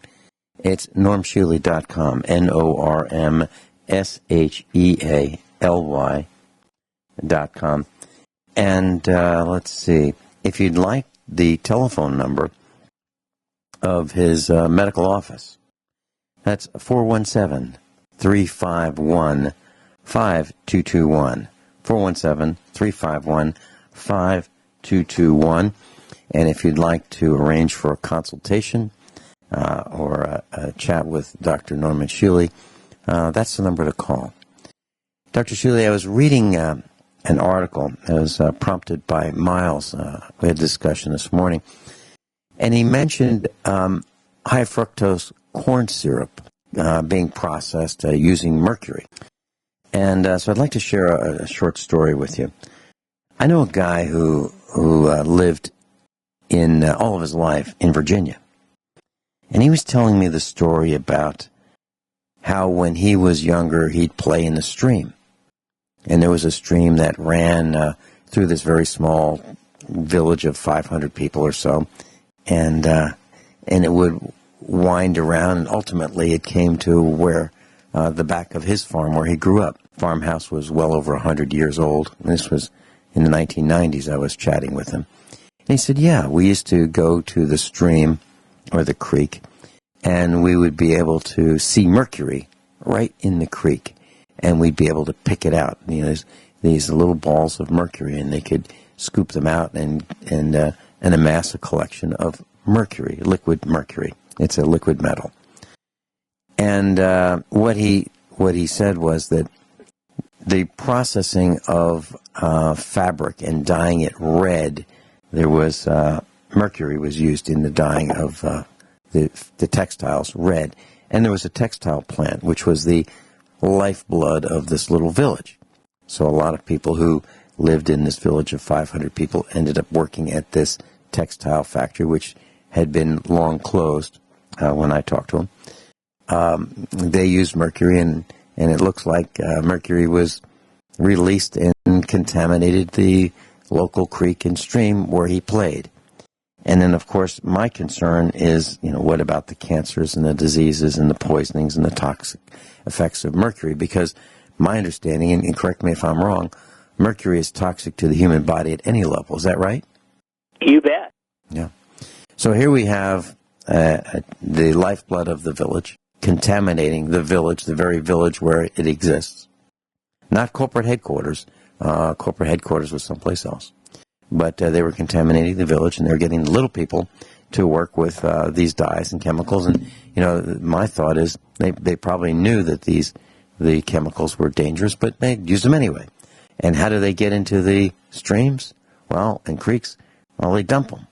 Speaker 3: it's normshealy.com, NORMSHEALY.com. And let's see, if you'd like the telephone number of his medical office, that's 417-351-5221. 417-351-5221. And if you'd like to arrange for a consultation or a chat with Dr. Norman Shealy, that's the number to call. Dr. Shealy, I was reading an article that was prompted by Miles. We had a discussion this morning. And he mentioned high fructose corn syrup being processed using mercury. And so I'd like to share a short story with you. I know a guy who lived in all of his life in Virginia. And he was telling me the story about how when he was younger, he'd play in the stream. And there was a stream that ran through this very small village of 500 people or so. And it would wind around, and ultimately it came to where the back of his farm where he grew up. Farmhouse was well over 100 years old. And this was in the 1990s. I was chatting with him. And he said, yeah, we used to go to the stream or the creek, and we would be able to see mercury right in the creek, and we'd be able to pick it out. There's these little balls of mercury, and they could scoop them out and amass a collection of mercury, liquid mercury. It's a liquid metal. And what he said was that the processing of fabric and dyeing it red, there was mercury was used in the dyeing of the textiles red. And there was a textile plant, which was the lifeblood of this little village. So a lot of people who lived in this village of 500 people ended up working at this textile factory, which had been long closed when I talked to them. They used mercury, and it looks like mercury was released and contaminated the local creek and stream where he played. And then, of course, my concern is, what about the cancers and the diseases and the poisonings and the toxic effects of mercury? Because my understanding, and correct me if I'm wrong, mercury is toxic to the human body at any level. Is that right?
Speaker 4: You bet.
Speaker 3: Yeah. So here we have the lifeblood of the village contaminating the village, the very village where it exists. Not corporate headquarters. Corporate headquarters was someplace else. But they were contaminating the village, and they were getting the little people to work with these dyes and chemicals. And, my thought is they probably knew that the chemicals were dangerous, but they used them anyway. And how do they get into the streams? Well, and creeks, well, they dump them.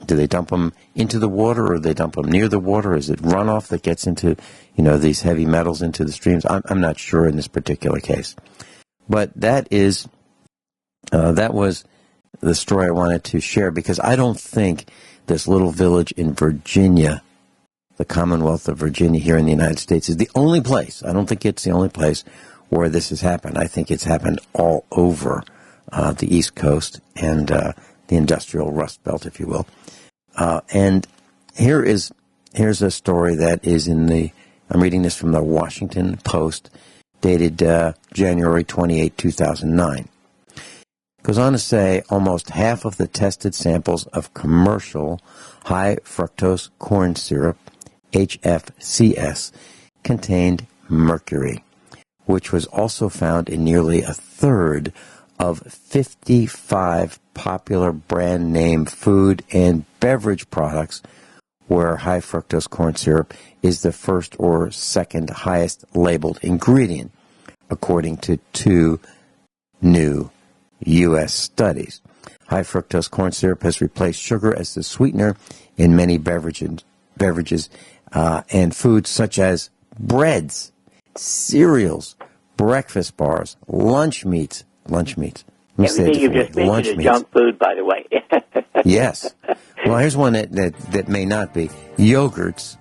Speaker 3: Do they dump them into the water, or do they dump them near the water? Is it runoff that gets into, these heavy metals into the streams? I'm not sure in this particular case. But that was the story I wanted to share, because I don't think this little village in Virginia, the Commonwealth of Virginia here in the United States, is the only place. I don't think it's the only place where this has happened. I think it's happened all over the East Coast and the industrial Rust Belt, if you will. And here's a story that is I'm reading this from the Washington Post, dated January 28, 2009. Goes on to say almost half of the tested samples of commercial high fructose corn syrup, HFCS, contained mercury, which was also found in nearly a third of 55 popular brand name food and beverage products where high fructose corn syrup is the first or second highest labeled ingredient, according to two new U.S. studies. High fructose corn syrup has replaced sugar as the sweetener in many beverages and foods such as breads, cereals, breakfast bars, lunch meats.
Speaker 4: Everything you just mentioned is junk food, by the way.
Speaker 3: Yes. Well, here's one that may not be. Yogurts.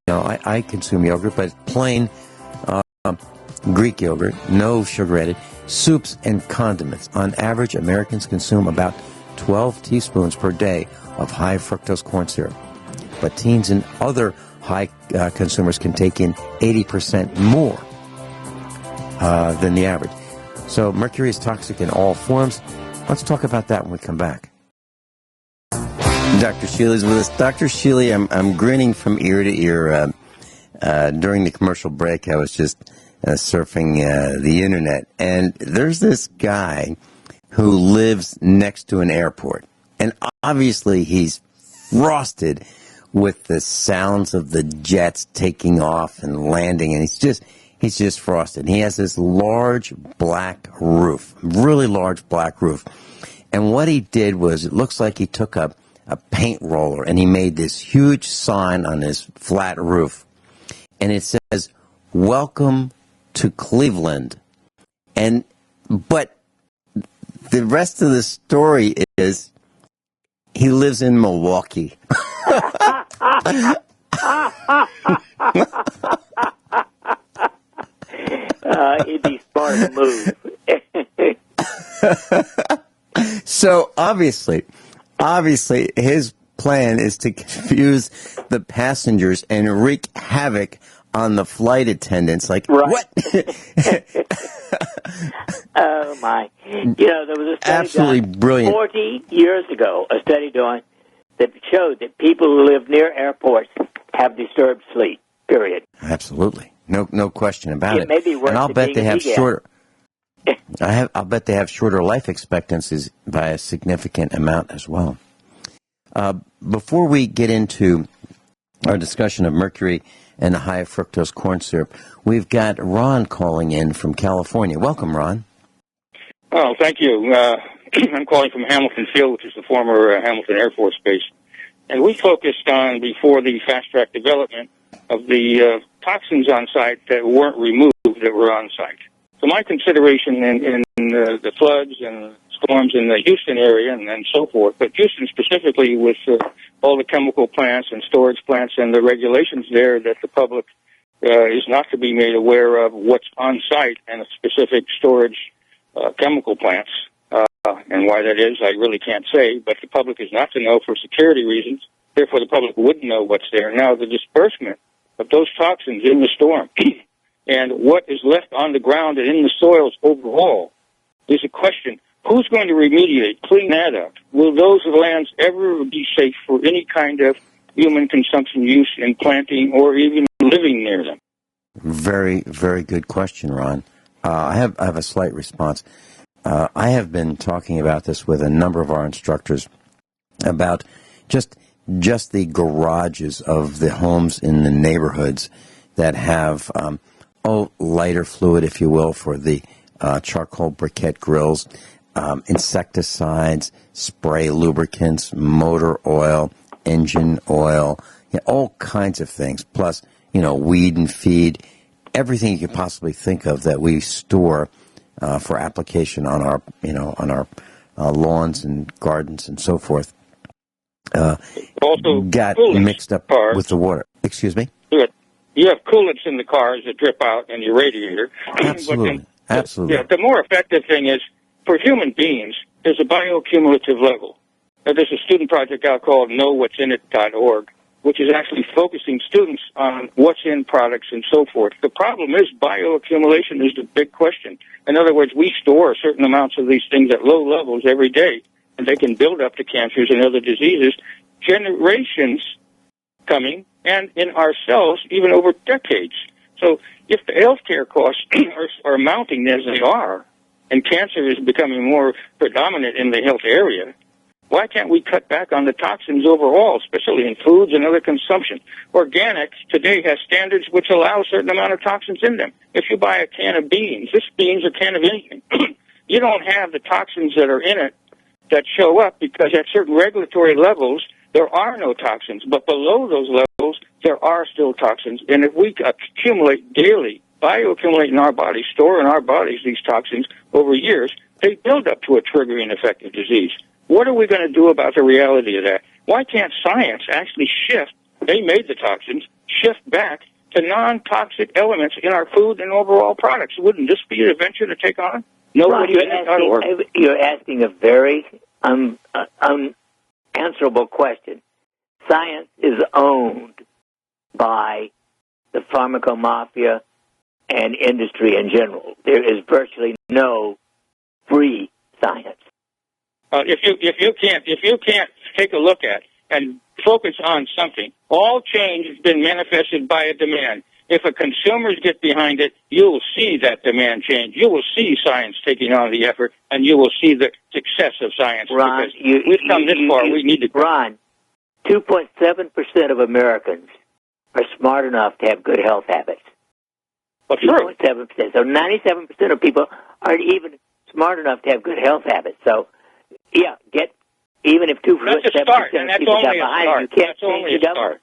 Speaker 3: I consume yogurt, but plain Greek yogurt, no sugar added. Soups and condiments. On average, Americans consume about 12 teaspoons per day of high fructose corn syrup. But teens and other high consumers can take in 80% more than the average. So mercury is toxic in all forms. Let's talk about that when we come back. Dr. Shealy is with us. Dr. Shealy, I'm grinning from ear to ear. During the commercial break, I was just surfing the internet, and there's this guy who lives next to an airport, and obviously he's frosted with the sounds of the jets taking off and landing, and he's just frosted. He has this large black roof, really large black roof, and what he did was, it looks like he took a paint roller and he made this huge sign on his flat roof, and it says, "Welcome to Cleveland." But the rest of the story is he lives in Milwaukee.
Speaker 4: It'd be smart to move.
Speaker 3: So obviously his plan is to confuse the passengers and wreak havoc on the flight attendants. Like, right. What?
Speaker 4: Oh, my. There was a study
Speaker 3: absolutely
Speaker 4: done
Speaker 3: brilliant
Speaker 4: 40 years ago, a study done that showed that people who live near airports have disturbed sleep, period.
Speaker 3: Absolutely. No question about it.
Speaker 4: May be worse,
Speaker 3: and I'll bet they have shorter. I'll bet they have shorter life expectancies by a significant amount as well. Before we get into our discussion of mercury and the high fructose corn syrup, we've got Ron calling in from California. Welcome, Ron.
Speaker 6: Oh, thank you. I'm calling from Hamilton Field, which is the former Hamilton Air Force Base. And we focused on, before the fast-track development, of the toxins on site that weren't removed that were on site. So my consideration in the floods and storms in the Houston area and so forth, but Houston specifically with all the chemical plants and storage plants and the regulations there that the public is not to be made aware of what's on site and a specific storage chemical plants. And why that is, I really can't say, but the public is not to know for security reasons. Therefore, the public wouldn't know what's there. Now, the disbursement of those toxins in the storm and what is left on the ground and in the soils overall is a question. Who's going to remediate, clean that up? Will those lands ever be safe for any kind of human consumption use in planting or even living near them?
Speaker 3: Very, very good question, Ron. I have a slight response. I have been talking about this with a number of our instructors about just the garages of the homes in the neighborhoods that have lighter fluid, if you will, for the charcoal briquette grills. insecticides, spray lubricants, motor oil, engine oil, all kinds of things, plus, weed and feed, everything you could possibly think of that we store for application on our, lawns and gardens and so forth,
Speaker 6: also
Speaker 3: got
Speaker 6: coolants
Speaker 3: mixed up
Speaker 6: cars.
Speaker 3: with the water. Excuse me?
Speaker 6: You have coolants in the cars that drip out in your radiator.
Speaker 3: Absolutely. Absolutely.
Speaker 6: Yeah, the more effective thing is, for human beings, there's a bioaccumulative level. Now, there's a student project out called knowwhat'sinit.org, which is actually focusing students on what's in products and so forth. The problem is bioaccumulation is the big question. In other words, we store certain amounts of these things at low levels every day, and they can build up to cancers and other diseases, generations coming, and in ourselves even over decades. So if the healthcare costs are mounting as they are, and cancer is becoming more predominant in the health area, why can't we cut back on the toxins overall, especially in foods and other consumption? Organics today has standards which allow a certain amount of toxins in them. If you buy a can of beans, this beans or can of anything, you don't have the toxins that are in it that show up because at certain regulatory levels, there are no toxins. But below those levels, there are still toxins. And if we accumulate daily, bioaccumulate in our bodies, store in our bodies these toxins over years, they build up to a triggering effect of disease. What are we going to do about the reality of that? Why can't science actually shift? They made the toxins, shift back to non-toxic elements in our food and overall products. Wouldn't this be an adventure to take on?
Speaker 4: You're asking a very unanswerable question. Science is owned by the pharmacomafia and industry in general. There is virtually no free science.
Speaker 6: If you can't take a look at and focus on something, all change has been manifested by a demand. If a consumers get behind it, you will see that demand change. You will see science taking on the effort, and you will see the success of science.
Speaker 4: Ron,
Speaker 6: we've come this far. We need to.
Speaker 4: Ron, 2.7% of Americans are smart enough to have good health habits.
Speaker 6: Well, true.
Speaker 4: 2.7%. So 97% of people aren't even smart enough to have good health habits. So, yeah, even if 2.7% of people got behind you, can't change the government.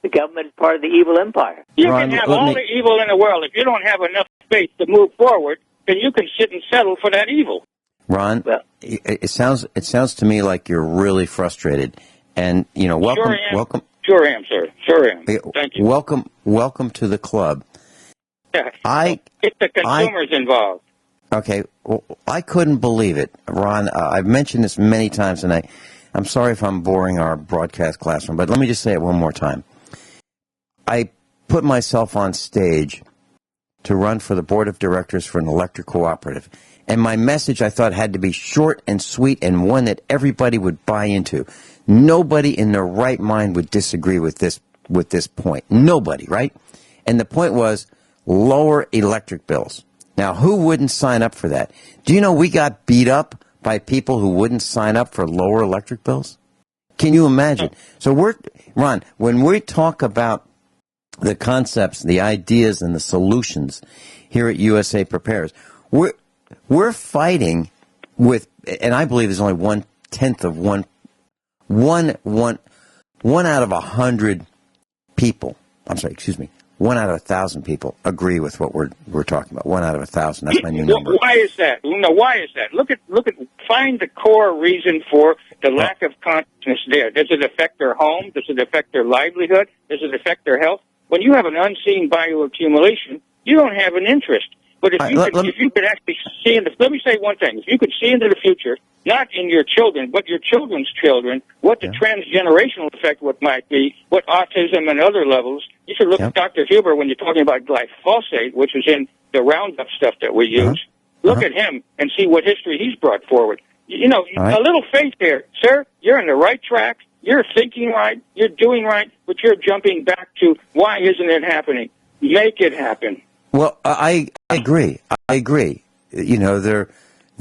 Speaker 4: The government is part of the evil empire.
Speaker 6: You can have all the evil in the world. If you don't have enough faith to move forward, then you can sit and settle for that evil.
Speaker 3: Ron, it sounds to me like you're really frustrated. And, welcome.
Speaker 6: Sure am, sir. Sure am. Thank you.
Speaker 3: Welcome to the club.
Speaker 6: Yeah. Get the consumers involved.
Speaker 3: Okay. Well, I couldn't believe it, Ron. I've mentioned this many times, and I'm sorry if I'm boring our broadcast classroom, but let me just say it one more time. I put myself on stage to run for the board of directors for an electric cooperative. And my message, I thought, had to be short and sweet and one that everybody would buy into. Nobody in their right mind would disagree with this point. Nobody, right? And the point was lower electric bills. Now, who wouldn't sign up for that? Do you know we got beat up by people who wouldn't sign up for lower electric bills? Can you imagine? So Ron, when we talk about the concepts, the ideas, and the solutions here at USA Prepares, we're fighting with, and I believe there's only 1/10 of one out of 100 people. I'm sorry, excuse me. 1 out of 1,000 people agree with what we're talking about. 1 out of 1,000. That's my new number.
Speaker 6: Why is that? Why is that? Look at. Find the core reason for the lack of consciousness there. Does it affect their home? Does it affect their livelihood? Does it affect their health? When you have an unseen bioaccumulation, you don't have an interest. But if you could actually see let me say one thing. If you could see into the future, not in your children, but your children's children, what the transgenerational effect might be, what autism and other levels, you should look at Dr. Huber when you're talking about glyphosate, which is in the Roundup stuff that we use. Look at him and see what history he's brought forward. A little faith there. Sir, you're on the right track. You're thinking right. You're doing right, but you're jumping back to why isn't it happening? Make it happen.
Speaker 3: Well, I agree. There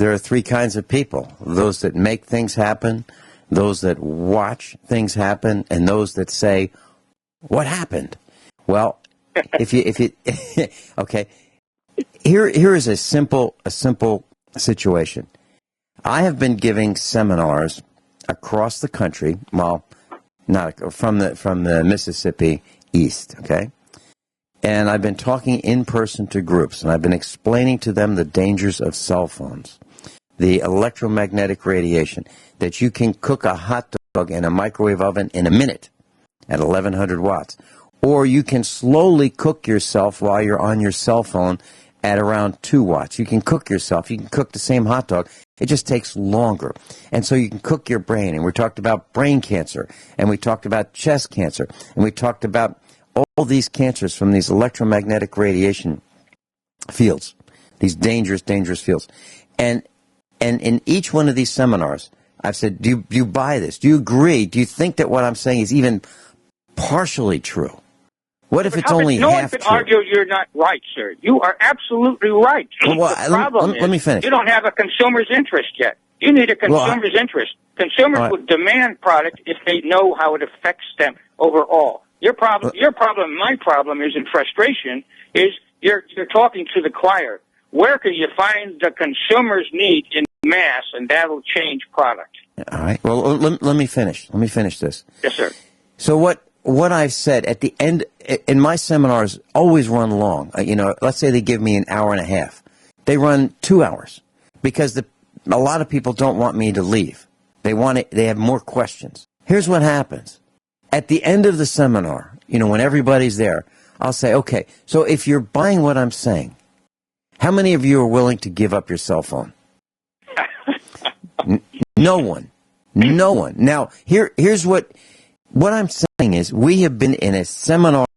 Speaker 3: are three kinds of people: those that make things happen, those that watch things happen, and those that say, "What happened?" Well, if you okay, here is a simple situation. I have been giving seminars across the country, well, not from the Mississippi east, okay? And I've been talking in person to groups, and I've been explaining to them the dangers of cell phones, the electromagnetic radiation, that you can cook a hot dog in a microwave oven in a minute at 1100 watts. Or you can slowly cook yourself while you're on your cell phone at around 2 watts. You can cook yourself. You can cook the same hot dog. It just takes longer. And so you can cook your brain. And we talked about brain cancer. And we talked about chest cancer. And we talked about all these cancers from these electromagnetic radiation fields, these dangerous, dangerous fields. And in each one of these seminars, I've said, do you buy this? Do you agree? Do you think that what I'm saying is even partially true? What if it's only half true?
Speaker 6: No one can argue you're not right, sir. You are absolutely right.
Speaker 3: Well,
Speaker 6: the problem
Speaker 3: let me finish.
Speaker 6: You don't have a consumer's interest yet. You need a consumer's interest. Consumers would demand product if they know how it affects them overall. Your problem, my problem is in frustration, is you're talking to the choir. Where can you find the consumer's need in mass, and that'll change product?
Speaker 3: All right. Well, let me finish. Let me finish this.
Speaker 6: Yes, sir.
Speaker 3: So what I've said at the end, in my seminars, always run long. Let's say they give me an hour and a half. They run 2 hours because a lot of people don't want me to leave. They have more questions. Here's what happens. At the end of the seminar, when everybody's there, I'll say, okay, so if you're buying what I'm saying, how many of you are willing to give up your cell phone? No one. No one. Now, here's what I'm saying is we have been in a seminar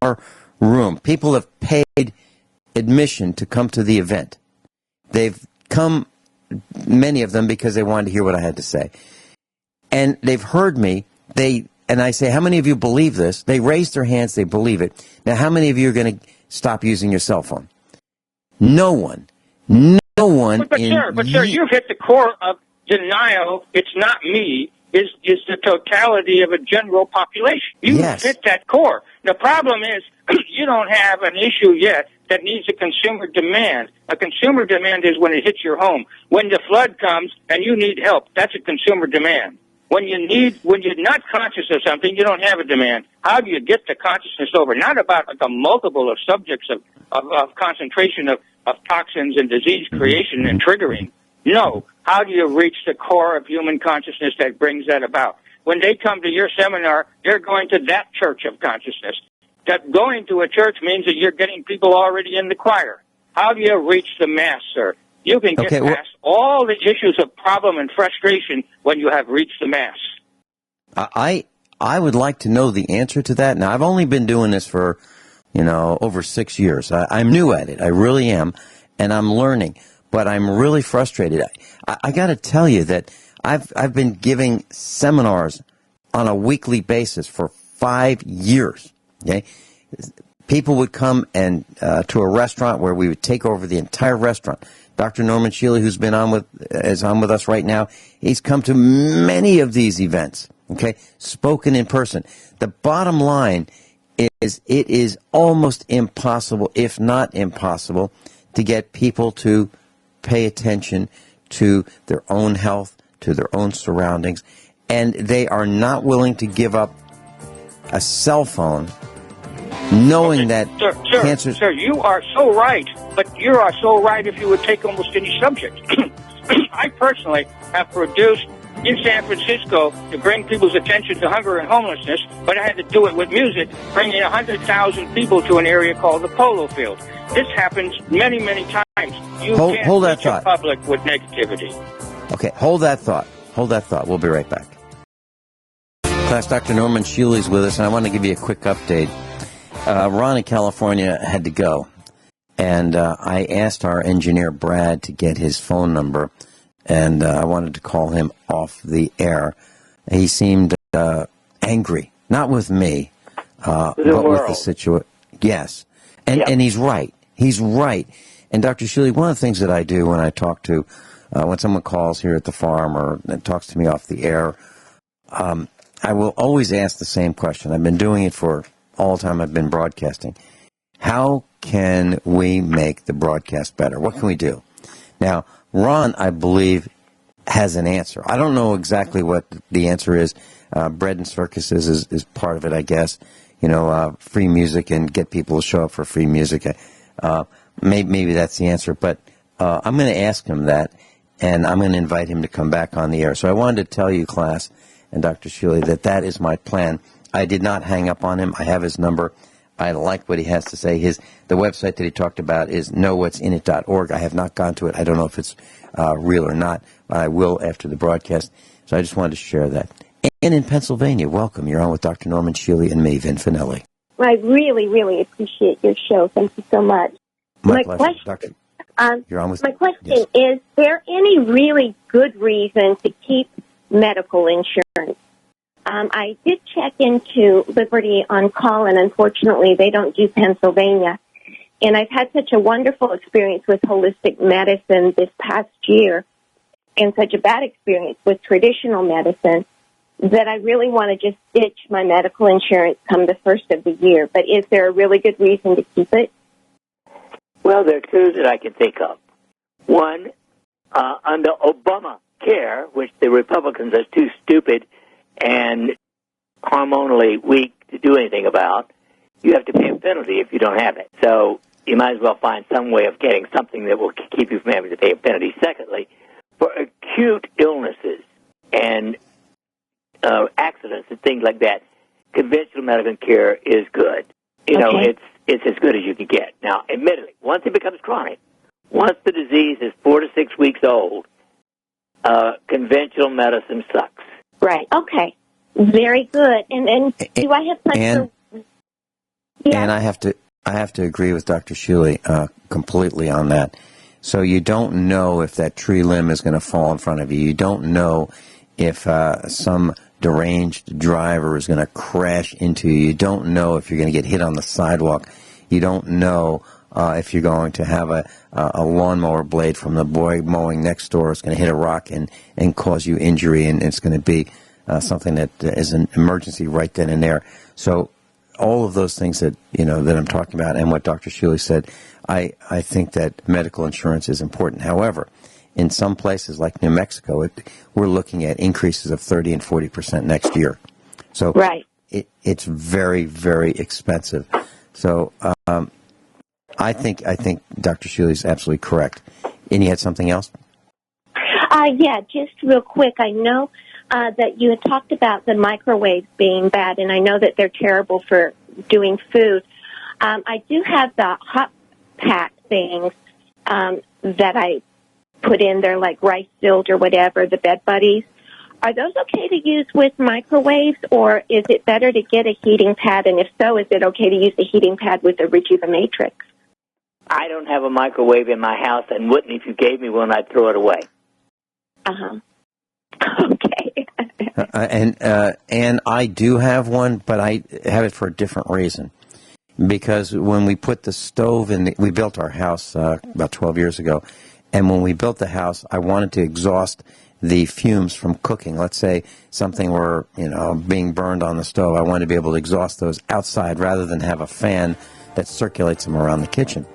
Speaker 3: room. People have paid admission to come to the event. They've come, many of them, because they wanted to hear what I had to say. And they've heard me. And I say, how many of you believe this? They raise their hands. They believe it. Now, how many of you are going to stop using your cell phone? No one. No one. But
Speaker 6: sir, you've hit the core of denial. It's not me. Is the totality of a general population. You hit that core. The problem is you don't have an issue yet that needs a consumer demand. A consumer demand is when it hits your home. When the flood comes and you need help, that's a consumer demand. When you're not conscious of something, you don't have a demand. How do you get the consciousness over? Not about a multiple of subjects of concentration of toxins and disease creation and triggering. No. How do you reach the core of human consciousness that brings that about? When they come to your seminar, they're going to that church of consciousness. That going to a church means that you're getting people already in the choir. How do you reach the mass, sir? You can get past all the issues of problem and frustration when you have reached the mass.
Speaker 3: I would like to know the answer to that. Now, I've only been doing this for, over 6 years. I'm new at it. I really am, and I'm learning. But I'm really frustrated. I got to tell you that I've been giving seminars on a weekly basis for 5 years. Okay, people would come and to a restaurant where we would take over the entire restaurant. Dr. Norman Shealy, who's been is on with us right now, he's come to many of these events. Okay, spoken in person. The bottom line is it is almost impossible, if not impossible, to get people to pay attention to their own health, to their own surroundings, and they are not willing to give up a cell phone knowing that cancer...
Speaker 6: Sir, you are so right, but you are so right if you would take almost any subject. I personally have produced in San Francisco to bring people's attention to hunger and homelessness, but I had to do it with music, bringing 100,000 people to an area called the Polo Field. This happens many, many times. You can't
Speaker 3: hold that
Speaker 6: reach
Speaker 3: thought.
Speaker 6: The public with negativity.
Speaker 3: Okay, hold that thought. Hold that thought. We'll be right back. Class, Dr. Norman Shealy is with us, and I want to give you a quick update. Ron in California had to go, and I asked our engineer, Brad, to get his phone number, and I wanted to call him off the air. He seemed angry, not with me, but with the situation. Yes, and he's right. He's right. And Dr. Shealy, one of the things that I do when I talk to, when someone calls here at the farm or talks to me off the air, I will always ask the same question. I've been doing it for all the time I've been broadcasting. How can we make the broadcast better? What can we do? Now, Ron, I believe, has an answer. I don't know exactly what the answer is. Bread and circuses is part of it, I guess. Free music and get people to show up for free music. Maybe that's the answer, but I'm going to ask him that, and I'm going to invite him to come back on the air. So I wanted to tell you, class, and Dr. Shealy, that is my plan. I did not hang up on him. I have his number. I like what he has to say. The website that he talked about is knowwhat'sinit.org. I have not gone to it. I don't know if it's real or not. I will after the broadcast. So I just wanted to share that. And in Pennsylvania, welcome. You're on with Dr. Norman Shealy and me, Vin Finelli.
Speaker 7: I really, really appreciate your show. Thank you so much.
Speaker 3: My pleasure. Doctor, you're on with
Speaker 7: my question
Speaker 3: yes.
Speaker 7: is there any really good reason to keep medical insurance? I did check into Liberty on call, and unfortunately they don't do Pennsylvania. And I've had such a wonderful experience with holistic medicine this past year and such a bad experience with traditional medicine that I really want to just ditch my medical insurance come the first of the year. But is there a really good reason to keep it?
Speaker 4: Well, there are two that I can think of. One, under Obamacare, which the Republicans are too stupid and hormonally weak to do anything about, you have to pay a penalty if you don't have it. So you might as well find some way of getting something that will keep you from having to pay a penalty. Secondly, for acute illnesses and accidents and things like that, conventional medical care is good. It's as good as you can get. Now, admittedly, once it becomes chronic, once the disease is 4 to 6 weeks old, conventional medicine sucks.
Speaker 7: Right. Okay. Very good. And do I have time for? Yeah.
Speaker 3: And I have to agree with Dr. Shealy completely on that. So you don't know if that tree limb is going to fall in front of you. You don't know if some deranged driver is going to crash into you. You don't know if you're going to get hit on the sidewalk. You don't know if you're going to have a lawnmower blade from the boy mowing next door is going to hit a rock and cause you injury, and it's going to be something that is an emergency right then and there. So all of those things that that I'm talking about and what Dr. Shealy said, I think that medical insurance is important. However, in some places like New Mexico, we're looking at increases of 30 and 40% next year. So
Speaker 7: right.
Speaker 3: It's very, very expensive. So I think Dr. Shealy is absolutely correct. And you had something else?
Speaker 7: Yeah, just real quick. I know that you had talked about the microwaves being bad, and I know that they're terrible for doing food. I do have the hot pack things that I put in there, like rice silt or whatever, the Bed Buddies. Are those okay to use with microwaves, or is it better to get a heating pad? And if so, is it okay to use the heating pad with the Rejuvenatrix?
Speaker 4: I don't have a microwave in my house, and wouldn't if you gave me one, I'd throw it away.
Speaker 7: Uh-huh. Okay.
Speaker 3: And I do have one, but I have it for a different reason. Because when we put the stove in, we built our house about 12 years ago, and when we built the house, I wanted to exhaust the fumes from cooking. Let's say something were, being burned on the stove. I wanted to be able to exhaust those outside rather than have a fan that circulates them around the kitchen.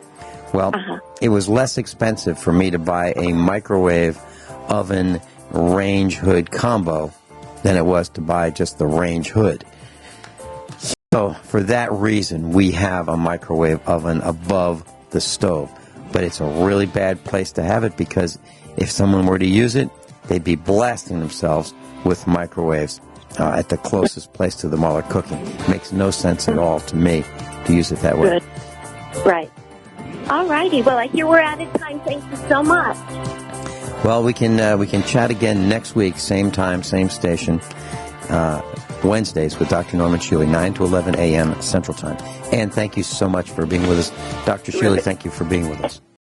Speaker 3: Well, It was less expensive for me to buy a microwave oven range hood combo than it was to buy just the range hood. So for that reason, we have a microwave oven above the stove. But it's a really bad place to have it because if someone were to use it, they'd be blasting themselves with microwaves at the closest place to them while they're cooking. It makes no sense at all to me to use it that way.
Speaker 7: Good. Right. All righty. Well, I hear we're out of time. Thank you so much.
Speaker 3: Well, we can chat again next week, same time, same station, Wednesdays with Dr. Norman Shealy, 9 to 11 a.m. Central Time. And thank you so much for being with us. Dr. Shealy, thank you for being with us.